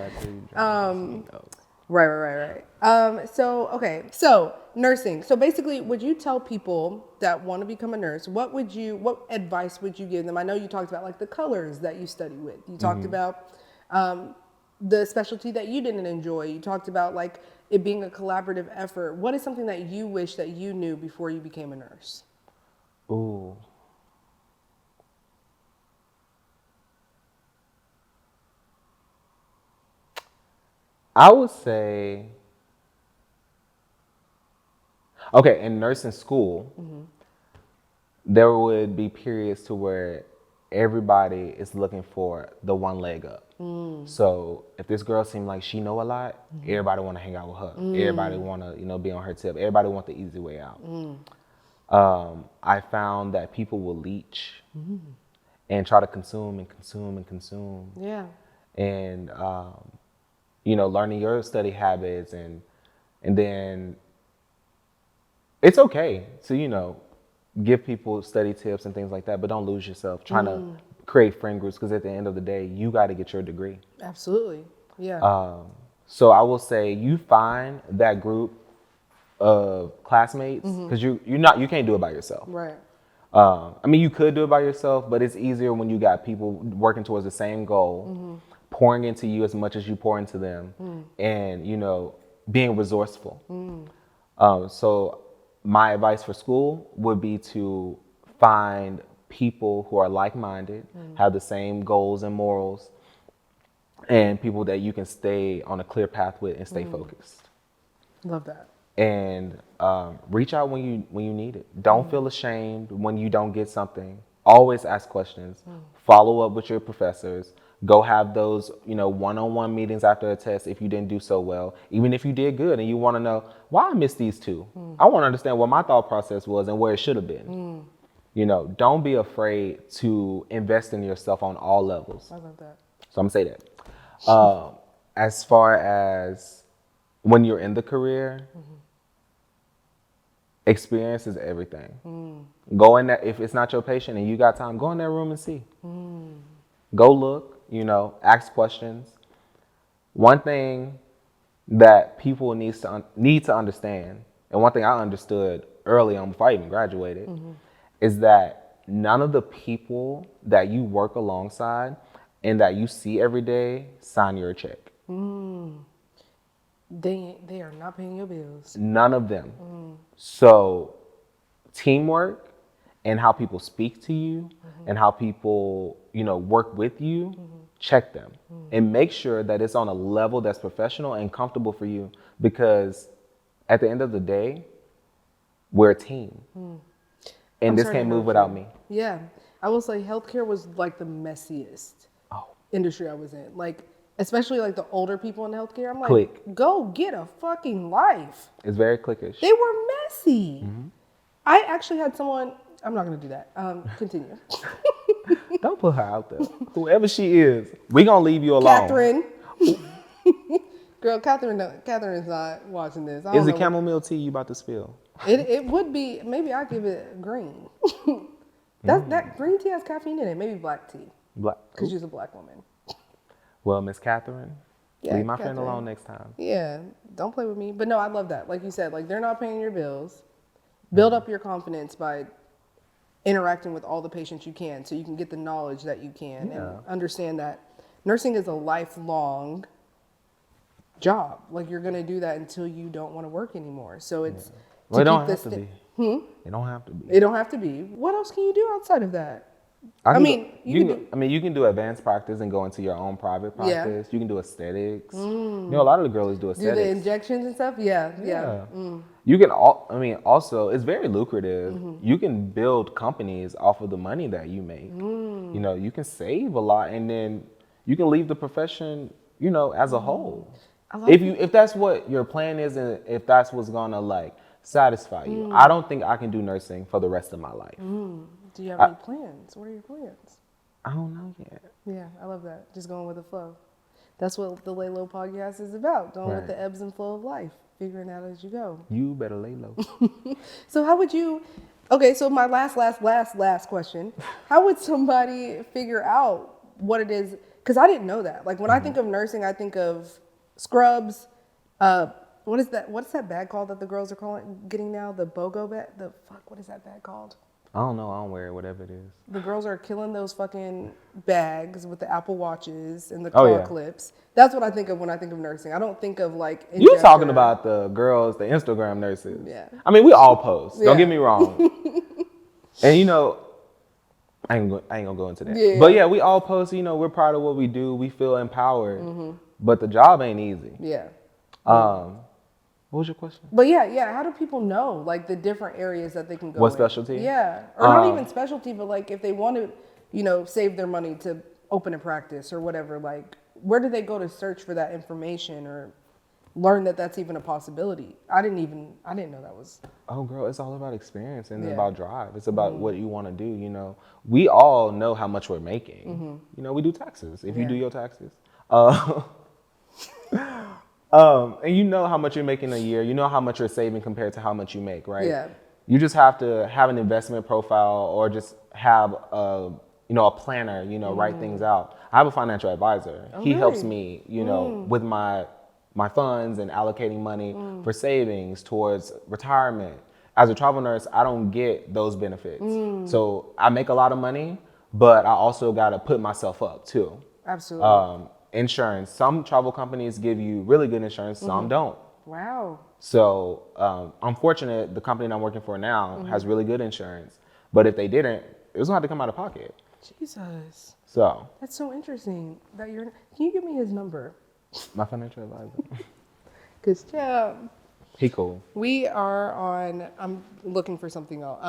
right. So nursing. So basically, would you tell people that want to become a nurse, what advice would you give them? I know you talked about like the colors that you study with. You talked about the specialty that you didn't enjoy. You talked about like it being a collaborative effort. What is something that you wish that you knew before you became a nurse? Ooh. I would say, okay, in nursing school, there would be periods to where everybody is looking for the one leg up. So if this girl seemed like she know a lot, everybody want to hang out with her. Everybody want to, be on her tip. Everybody want the easy way out. I found that people will leech and try to consume and consume and consume. Yeah. And learning your study habits and then it's okay to, give people study tips and things like that, but don't lose yourself trying to create friend groups because at the end of the day, you got to get your degree. Absolutely. Yeah. So I will say you find that group of classmates because you can't do it by yourself. Right. You could do it by yourself, but it's easier when you got people working towards the same goal, pouring into you as much as you pour into them, and being resourceful. So my advice for school would be to find people who are like-minded, have the same goals and morals, and people that you can stay on a clear path with and stay focused. Love that. And reach out when you need it. Don't feel ashamed when you don't get something. Always ask questions. Follow up with your professors. Go have those, one-on-one meetings after a test if you didn't do so well. Even if you did good and you want to know, why I missed these two? I want to understand what my thought process was and where it should have been. Don't be afraid to invest in yourself on all levels. I love that. So I'm going to say that. As far as when you're in the career, experience is everything. Go in there. If it's not your patient and you got time, go in that room and see. Go look, ask questions. One thing that people need to understand, and one thing I understood early on before I even graduated, is that none of the people that you work alongside and that you see every day sign your check. They are not paying your bills. None of them. So teamwork and how people speak to you and how people, work with you, check them and make sure that it's on a level that's professional and comfortable for you, because at the end of the day, we're a team. And this can't move without me. Yeah. I will say healthcare was like the messiest industry I was in. Like, especially like the older people in healthcare. I'm like, go get a fucking life. It's very cliquish. They were messy. I actually had someone, I'm not going to do that. Continue. Don't put her out there. Whoever she is, we going to leave you alone. Catherine. Girl, Catherine's not watching this. Is it chamomile tea you about to spill? It would be, maybe I'll give it green. That green tea has caffeine in it. Maybe black tea, Black. because she's a black woman. Well, Miss Catherine, Yeah, leave my friend Catherine. alone next time. Yeah, don't play with me. But no, I love that. Like you said, like they're not paying your bills. Build up your confidence by interacting with all the patients you can, so you can get the knowledge that you can and understand that nursing is a lifelong job. Like you're gonna do that until you don't want to work anymore. So it's Well, it don't have this to be. It don't have to be. It don't have to be. What else can you do outside of that? I mean, you can do advanced practice and go into your own private Yeah. practice. You can do aesthetics. You know, a lot of the girls do Do aesthetics. the injections and stuff? Yeah. You can also, it's very lucrative. You can build companies off of the money that you make. You know, you can save a lot, and then you can leave the profession, you know, as a whole. If that's what your plan is, and if that's what's gonna like satisfy you. I don't think I can do nursing for the rest of my life. Do you have any plans? What are your plans? I don't know yet. Yeah, I love that. Just going with the flow. That's what the Lay Low podcast is about. Going with the ebbs and flow of life. Figuring out as you go. You better lay low. So how would you, okay, so my last question. How would somebody figure out what it is? Because I didn't know that. Like when I think of nursing, I think of scrubs. What is that? What's that bag called that the girls are getting now? The BOGO bag? What is that bag called? I don't know. I don't wear it, whatever it is. The girls are killing those fucking bags with the Apple Watches and the claw clips. That's what I think of when I think of nursing. I don't think of like You talking about the girls, the Instagram nurses. Yeah. I mean, we all post. Don't get me wrong. And you know, I ain't gonna go into that. Yeah. But yeah, we all post. You know, we're proud of what we do. We feel empowered. But the job ain't easy. Yeah. What was your question? But yeah. How do people know like the different areas that they can go? What in? specialty? Yeah, or not even specialty, but like if they want to, you know, save their money to open a practice or whatever. Like, where do they go to search for that information or learn that that's even a possibility? I didn't know that was. Oh, girl, it's all about experience and about drive. It's about what you want to do. You know, we all know how much we're making. You know, we do taxes. If you do your taxes. And you know how much you're making a year. You know how much you're saving compared to how much you make, right? Yeah. You just have to have an investment profile or just have a planner, you know, write things out. I have a financial advisor. He helps me, you know, with my funds and allocating money for savings towards retirement. As a travel nurse, I don't get those benefits. So I make a lot of money, but I also got to put myself up too. Absolutely. Insurance. Some travel companies give you really good insurance, some don't. Wow. So I'm fortunate the company that I'm working for now has really good insurance. But if they didn't, it was going to have to come out of pocket. Jesus. So. That's so interesting that can you give me his number? My financial advisor. Because, yeah. He cool. We are on, I'm looking for something else.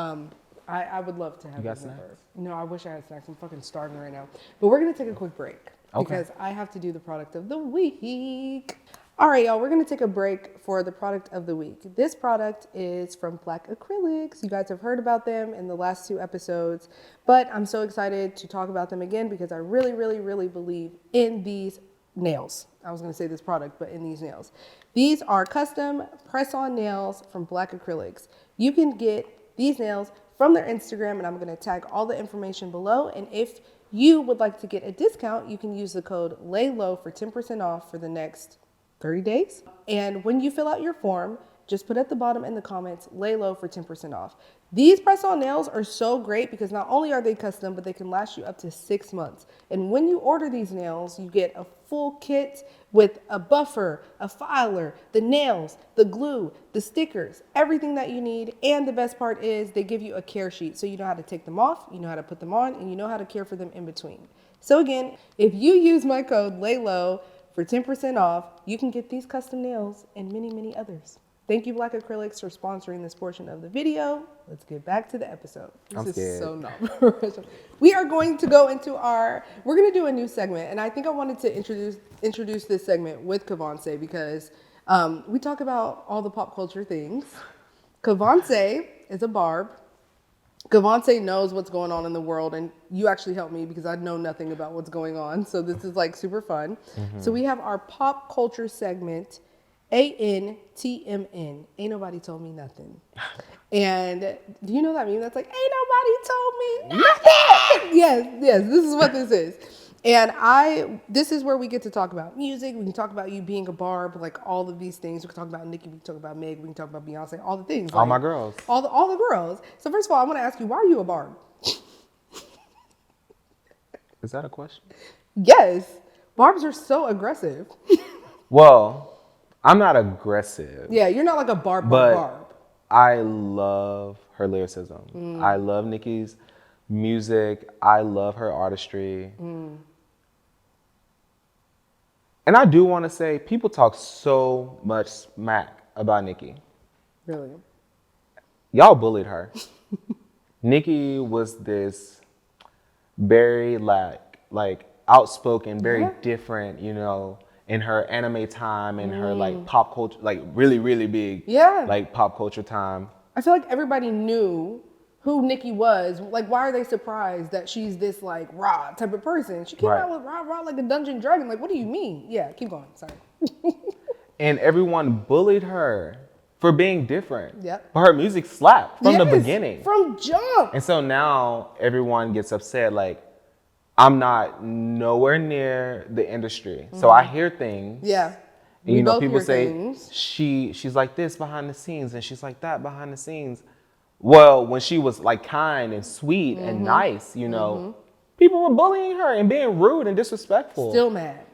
I would love to have You got his number. snacks? No, I wish I had snacks. I'm fucking starving right now. But we're going to take a quick break. Because I have to do the product of the week. All right, y'all, we're going to take a break for the product of the week. This product is from Black Acrylics. You guys have heard about them in the last 2 episodes, but I'm so excited to talk about them again because I really, really, really believe in these nails. I was going to say this product, but in these nails. These are custom press-on nails from Black Acrylics. You can get these nails from their Instagram, and I'm going to tag all the information below. And if you would like to get a discount, you can use the code LAYLOW for 10% off for the next 30 days. And when you fill out your form, just put at the bottom in the comments, lay low for 10% off. These press-on nails are so great because not only are they custom, but they can last you up to 6 months. And when you order these nails, you get a full kit with a buffer, a filer, the nails, the glue, the stickers, everything that you need. And the best part is they give you a care sheet. So you know how to take them off, you know how to put them on, and you know how to care for them in between. So again, if you use my code LAYLOW for 10% off, you can get these custom nails and many, many others. Thank you, Black Acrylics, for sponsoring this portion of the video. Let's get back to the episode. This is so not professional. We are going to go into we're going to do a new segment. And I think I wanted to introduce this segment with Cavonce because we talk about all the pop culture things. Cavonce is a barb. Cavonce knows what's going on in the world, and you actually helped me because I know nothing about what's going on. So this is like super fun. So we have our pop culture segment, ANTMN. Ain't nobody told me nothing. And do you know that meme that's like, ain't nobody told me nothing? Yes, this is what this is. And this is where we get to talk about music. We can talk about you being a barb, like all of these things. We can talk about Nicki, we can talk about Meg, we can talk about Beyonce, all the things. All like, my girls. All the girls. So first of all, I want to ask you, why are you a barb? Is that a question? Yes. Barbs are so aggressive. Well, I'm not aggressive. Yeah, you're not like a barb. I love her lyricism. I love Nicki's music. I love her artistry. And I do want to say, people talk so much smack about Nicki. Really? Y'all bullied her. Nicki was this very like outspoken, very different, you know, in her anime time and her like pop culture, like really, really big, like pop culture time. I feel like everybody knew who Nicki was. Like, why are they surprised that she's this like raw type of person? She came out with raw like a dungeon dragon. Like, what do you mean? Yeah, keep going. Sorry. And everyone bullied her for being different. Yep. But her music slapped from the beginning. From jump. And so now everyone gets upset, like, I'm not nowhere near the industry. So I hear things. Yeah. And, you know, people say she's like this behind the scenes and she's like that behind the scenes. Well, when she was like kind and sweet and nice, you know, people were bullying her and being rude and disrespectful. Still mad.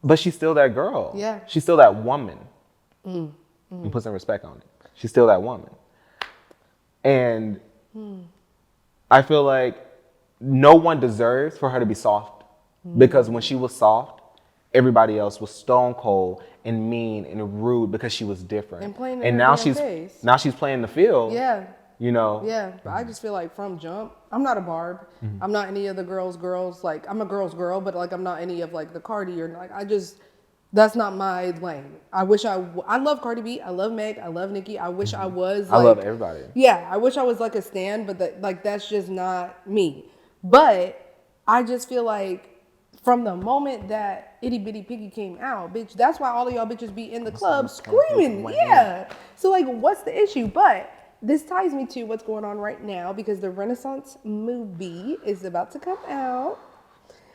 But she's still that girl. Yeah. She's still that woman. You put some respect on it. She's still that woman. And I feel like no one deserves for her to be soft. Because when she was soft, everybody else was stone cold and mean and rude because she was different. And playing in and her now damn face. now she's playing the field. Yeah. You know? Yeah, but I just feel like from jump, I'm not a barb. I'm not any of the girls. Like, I'm a girl's girl, but like I'm not any of like the Cardi or like that's not my lane. I love Cardi B. I love Meg. I love Nicki. I wish I was. Like, I love everybody. Yeah, I wish I was like a stan, but that's just not me. But I just feel like from the moment that Itty Bitty Piggy came out, bitch, that's why all of y'all bitches be in the club screaming. Yeah. So like, what's the issue? But this ties me to what's going on right now because the Renaissance movie is about to come out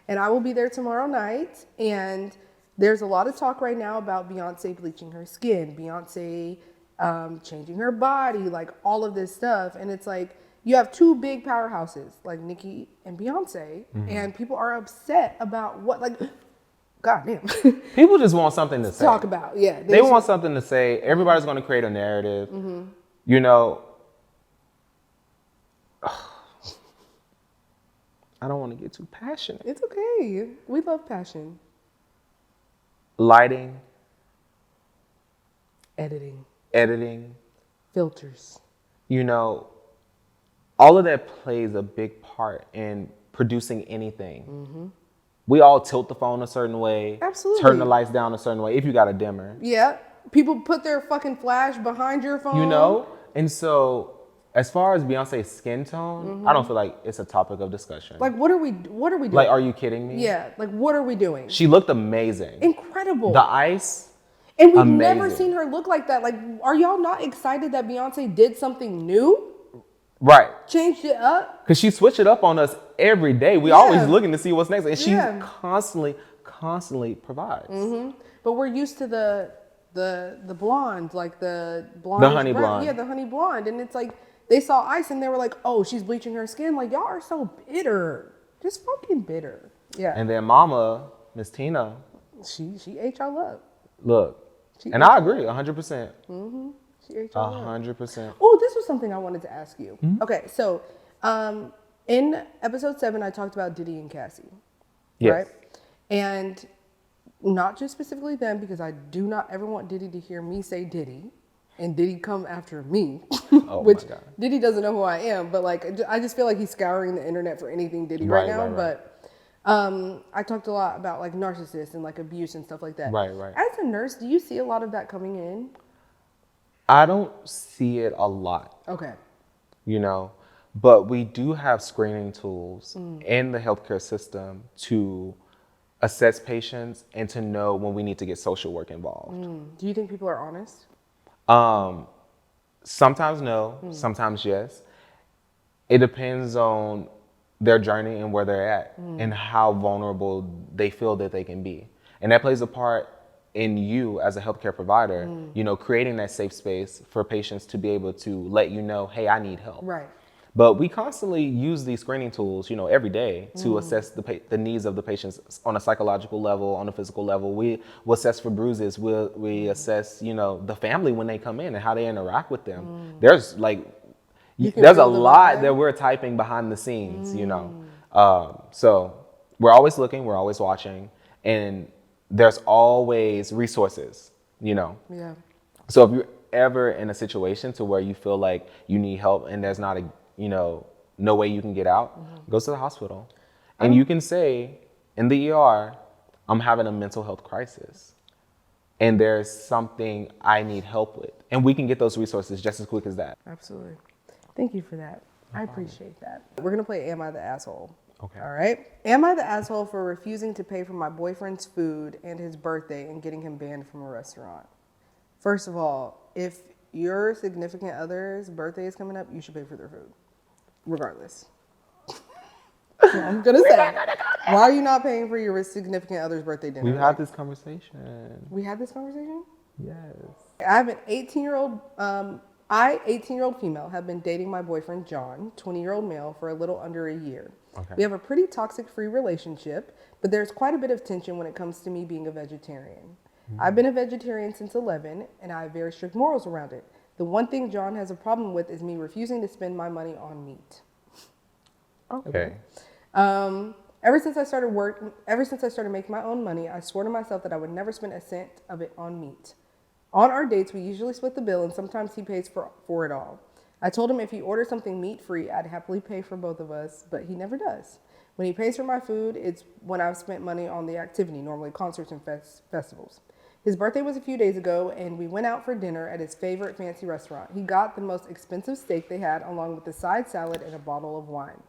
and I will be there tomorrow night. And there's a lot of talk right now about Beyonce bleaching her skin, Beyonce changing her body, like all of this stuff. And it's like, you have two big powerhouses like Nicki and Beyonce, and people are upset about what, like, goddamn. People just want something to say. Talk about, yeah. They want something to say. Everybody's going to create a narrative. You know, I don't want to get too passionate. It's okay. We love passion. Lighting. Editing. Filters. You know, all of that plays a big part in producing anything. We all tilt the phone a certain way. Absolutely. Turn the lights down a certain way if you got a dimmer. Yeah. People put their fucking flash behind your phone. You know? And so as far as Beyonce's skin tone, I don't feel like it's a topic of discussion. Like, what are we doing? Like, are you kidding me? Yeah. Like, what are we doing? She looked amazing. Incredible. The ice. And we've amazing. never seen her look like that. Like, are y'all not excited that Beyonce did something new? Right. Changed it up? Because she switched it up on us every day. We always looking to see what's next. And she constantly provides. But we're used to the blonde, like the blonde. The honey blonde. Yeah, the honey blonde. And it's like, they saw ice and they were like, oh, she's bleaching her skin. Like, y'all are so bitter. Just fucking bitter. Yeah. And then Mama, Miss Tina. She ate y'all up. Look. And I agree, 100%. She ate y'all up. 100%. Oh, this was something I wanted to ask you. Okay, so in episode 7, I talked about Diddy and Cassie. Yes. Right? And not just specifically them, because I do not ever want Diddy to hear me say Diddy and Diddy come after me. Oh, which my God. Diddy doesn't know who I am, but like I just feel like he's scouring the internet for anything Diddy right now. Right. But I talked a lot about like narcissists and like abuse and stuff like that. Right. As a nurse, do you see a lot of that coming in? I don't see it a lot. Okay. You know, but we do have screening tools in the healthcare system to assess patients and to know when we need to get social work involved. Do you think people are honest? Sometimes no, sometimes yes. It depends on their journey and where they're at and how vulnerable they feel that they can be. And that plays a part in you as a healthcare provider, you know, creating that safe space for patients to be able to let you know, hey, I need help. Right. But we constantly use these screening tools, you know, every day to assess the needs of the patients on a psychological level, on a physical level. We assess for bruises. We assess, you know, the family when they come in and how they interact with them. There's like, there's a feel the lot vibe? that we're typing behind the scenes, you know. So we're always looking, we're always watching, and there's always resources, you know. Yeah. So if you're ever in a situation to where you feel like you need help and there's not a, you know, no way you can get out, go to the hospital. And you can say, in the ER, I'm having a mental health crisis. And there's something I need help with. And we can get those resources just as quick as that. Absolutely. Thank you for that. I appreciate that. We're going to play Am I the Asshole? Okay. All right. Am I the asshole for refusing to pay for my boyfriend's food and his birthday and getting him banned from a restaurant? First of all, if your significant other's birthday is coming up, you should pay for their food, regardless. I'm going to say, why are you not paying for your significant other's birthday dinner? We've had this conversation. We had this conversation? Yes. I have an 18-year-old, 18-year-old female, have been dating my boyfriend, John, 20-year-old male, for a little under a year. Okay. We have a pretty toxic-free relationship, but there's quite a bit of tension when it comes to me being a vegetarian. I've been a vegetarian since 11, and I have very strict morals around it. The one thing John has a problem with is me refusing to spend my money on meat. Okay. Ever since I started making my own money, I swore to myself that I would never spend a cent of it on meat. On our dates, we usually split the bill, and sometimes he pays for it all. I told him if he orders something meat-free, I'd happily pay for both of us, but he never does. When he pays for my food, it's when I've spent money on the activity, normally concerts and festivals. His birthday was a few days ago, and we went out for dinner at his favorite fancy restaurant. He got the most expensive steak they had, along with a side salad and a bottle of wine.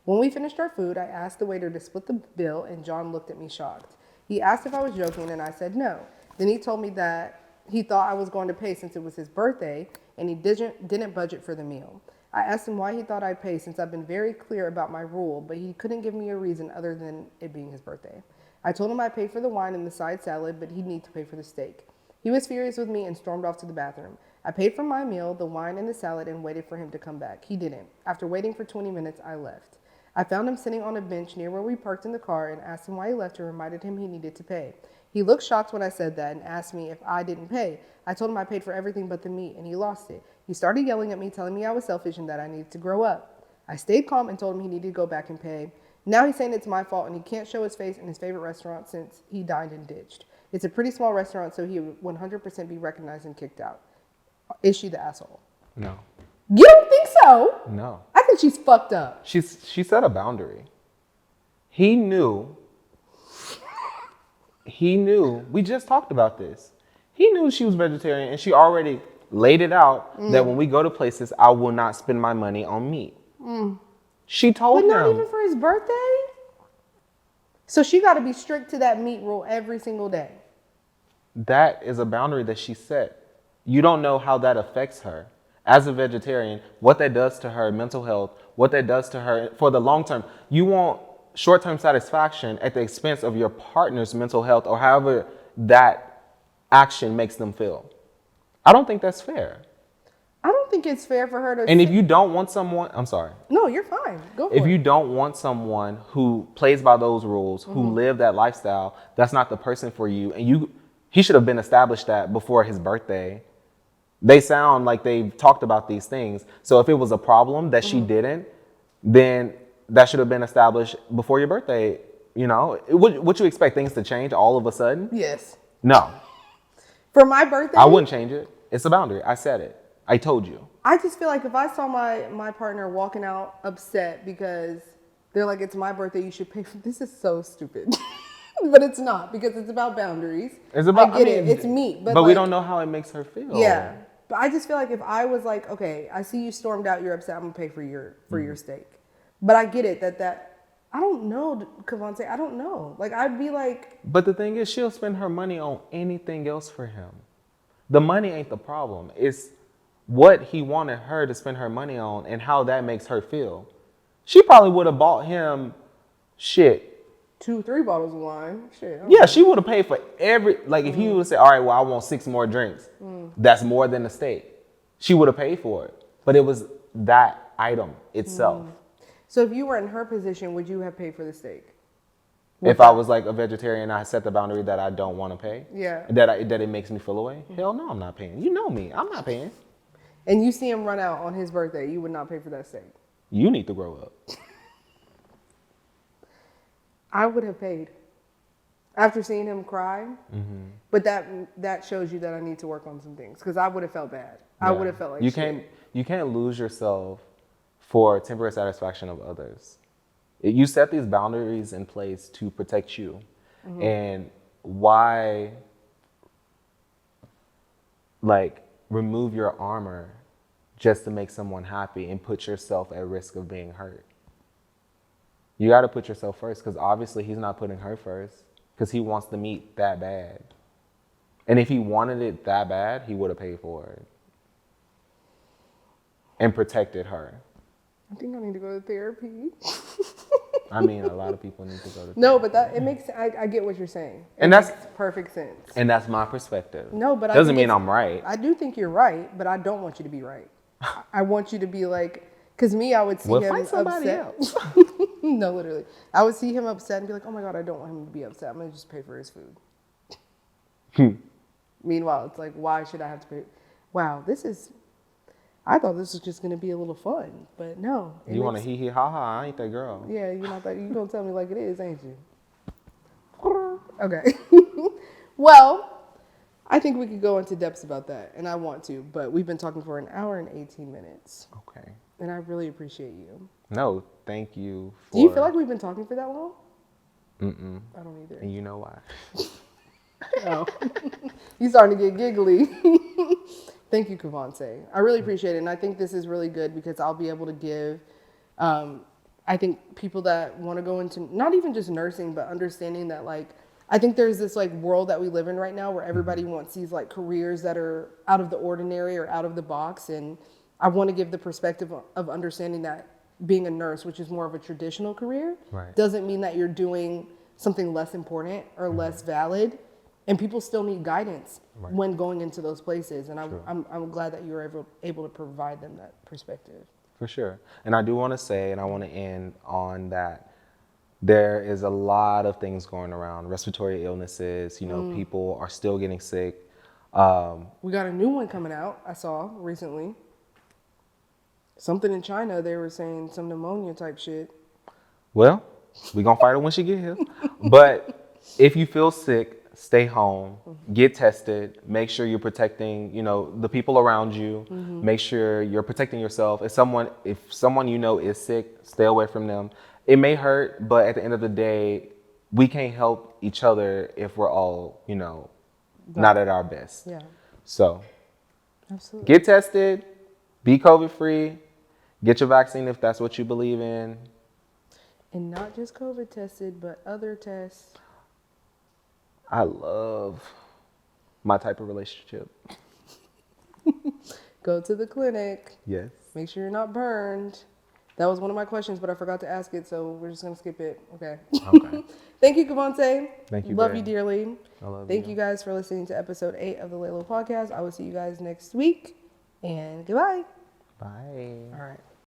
When we finished our food, I asked the waiter to split the bill, and John looked at me shocked. He asked if I was joking, and I said no. Then he told me that he thought I was going to pay since it was his birthday, and he didn't budget for the meal. I asked him why he thought I'd pay, since I've been very clear about my rule, but he couldn't give me a reason other than it being his birthday. I told him I paid for the wine and the side salad, but he'd need to pay for the steak. He was furious with me and stormed off to the bathroom. I paid for my meal, the wine, and the salad, and waited for him to come back. He didn't. After waiting for 20 minutes, I left. I found him sitting on a bench near where we parked in the car and asked him why he left and reminded him he needed to pay. He looked shocked when I said that and asked me if I didn't pay. I told him I paid for everything but the meat, and he lost it. He started yelling at me, telling me I was selfish and that I needed to grow up. I stayed calm and told him he needed to go back and pay. Now he's saying it's my fault and he can't show his face in his favorite restaurant since he dined and ditched. It's a pretty small restaurant, so he would 100% be recognized and kicked out. Is she the asshole? No. You don't think so? No. I think she's fucked up. She set a boundary. He knew. We just talked about this. He knew she was vegetarian, and she already laid it out that when we go to places, I will not spend my money on meat. She told him. But not even for his birthday? So she got to be strict to that meat rule every single day. That is a boundary that she set. You don't know how that affects her. As a vegetarian, what that does to her mental health, what that does to her for the long term. You want short-term satisfaction at the expense of your partner's mental health or however that action makes them feel. I don't think that's fair. I don't think it's fair for her to... And if you don't want someone, I'm sorry. No, you're fine. Go for it. If you don't want someone who plays by those rules, who live that lifestyle, that's not the person for you. And he should have been established that before his birthday. They sound like they've talked about these things. So if it was a problem that she didn't, then that should have been established before your birthday. You know, would you expect things to change all of a sudden? Yes. No. For my birthday? I wouldn't change it. It's a boundary. I said it. I told you. I just feel like if I saw my partner walking out upset because they're like, it's my birthday, you should pay for... This is so stupid. But it's not, because it's about boundaries. It's about... I get it. It's meat. But like, we don't know how it makes her feel. Yeah. But I just feel like if I was like, okay, I see you stormed out, you're upset, I'm going to pay for your steak. But I get it that I don't know, Cavonce. I don't know. Like, I'd be like... But the thing is, she'll spend her money on anything else for him. The money ain't the problem. It's what he wanted her to spend her money on and how that makes her feel. She probably would have bought him shit. 2-3 bottles of wine. Shit. Yeah, she would have paid for every, like if he would have said, all right, well, I want 6 more drinks. That's more than the steak. She would have paid for it. But it was that item itself. So if you were in her position, would you have paid for the steak? If I was like a vegetarian, I set the boundary that I don't want to pay. Yeah. That it makes me feel away. Hell no, I'm not paying. You know me. I'm not paying. And you see him run out on his birthday, you would not pay for that steak? You need to grow up. I would have paid. After seeing him cry. But that shows you that I need to work on some things. Because I would have felt bad. I would have felt like shit. You can't lose yourself for temporary satisfaction of others. You set these boundaries in place to protect you. And why, like, remove your armor just to make someone happy and put yourself at risk of being hurt? You got to put yourself first, because obviously he's not putting her first, because he wants the meat that bad. And if he wanted it that bad, he would have paid for it and protected her. I think I need to go to therapy. I mean, a lot of people need to go to therapy. No, but it makes, I get what you're saying. And that's perfect sense. And that's my perspective. No, but doesn't mean I'm right. I do think you're right, but I don't want you to be right. I want you to be like, because me, I would see him find somebody upset. else. No, literally. I would see him upset and be like, oh my God, I don't want him to be upset. I'm going to just pay for his food. Meanwhile, it's like, why should I have to pay? Wow, I thought this was just going to be a little fun, but no. You want to hee hee ha ha, I ain't that girl. Yeah, you're not that, you don't tell me like it is, ain't you? Okay. Well, I think we could go into depths about that, and I want to, but we've been talking for 1 hour and 18 minutes. Okay. And I really appreciate you. No, thank you for... Do you feel like we've been talking for that long? Mm-mm. I don't either. And you know why. Oh. You're starting to get giggly. Thank you, Cavonce. I really appreciate it. And I think this is really good because I'll be able to give, I think people that want to go into not even just nursing, but understanding that like, I think there's this like world that we live in right now where everybody wants these like careers that are out of the ordinary or out of the box. And I want to give the perspective of understanding that being a nurse, which is more of a traditional career, doesn't mean that you're doing something less important or less valid. And people still need guidance when going into those places. And I'm glad that you were able to provide them that perspective. For sure. And I do want to say, and I want to end on that, there is a lot of things going around. Respiratory illnesses, you know, people are still getting sick. We got a new one coming out, I saw recently. Something in China, they were saying some pneumonia type shit. Well, we're going to fight her when she get here. But if you feel sick, stay home, get tested, make sure you're protecting, you know, the people around you, make sure you're protecting yourself. If someone you know is sick, stay away from them. It may hurt, but at the end of the day, we can't help each other if we're all, you know, not at our best. Yeah. So Absolutely. Get tested, be COVID free, get your vaccine if that's what you believe in. And not just COVID tested, but other tests. I love my type of relationship. Go to the clinic. Yes. Make sure you're not burned. That was one of my questions, but I forgot to ask it, so we're just going to skip it. Okay. Okay. Thank you, Cavonce. Thank you. Love you dearly. I love Thank you guys for listening to episode 8 of the Lay Low Podcast. I will see you guys next week, and goodbye. Bye. All right.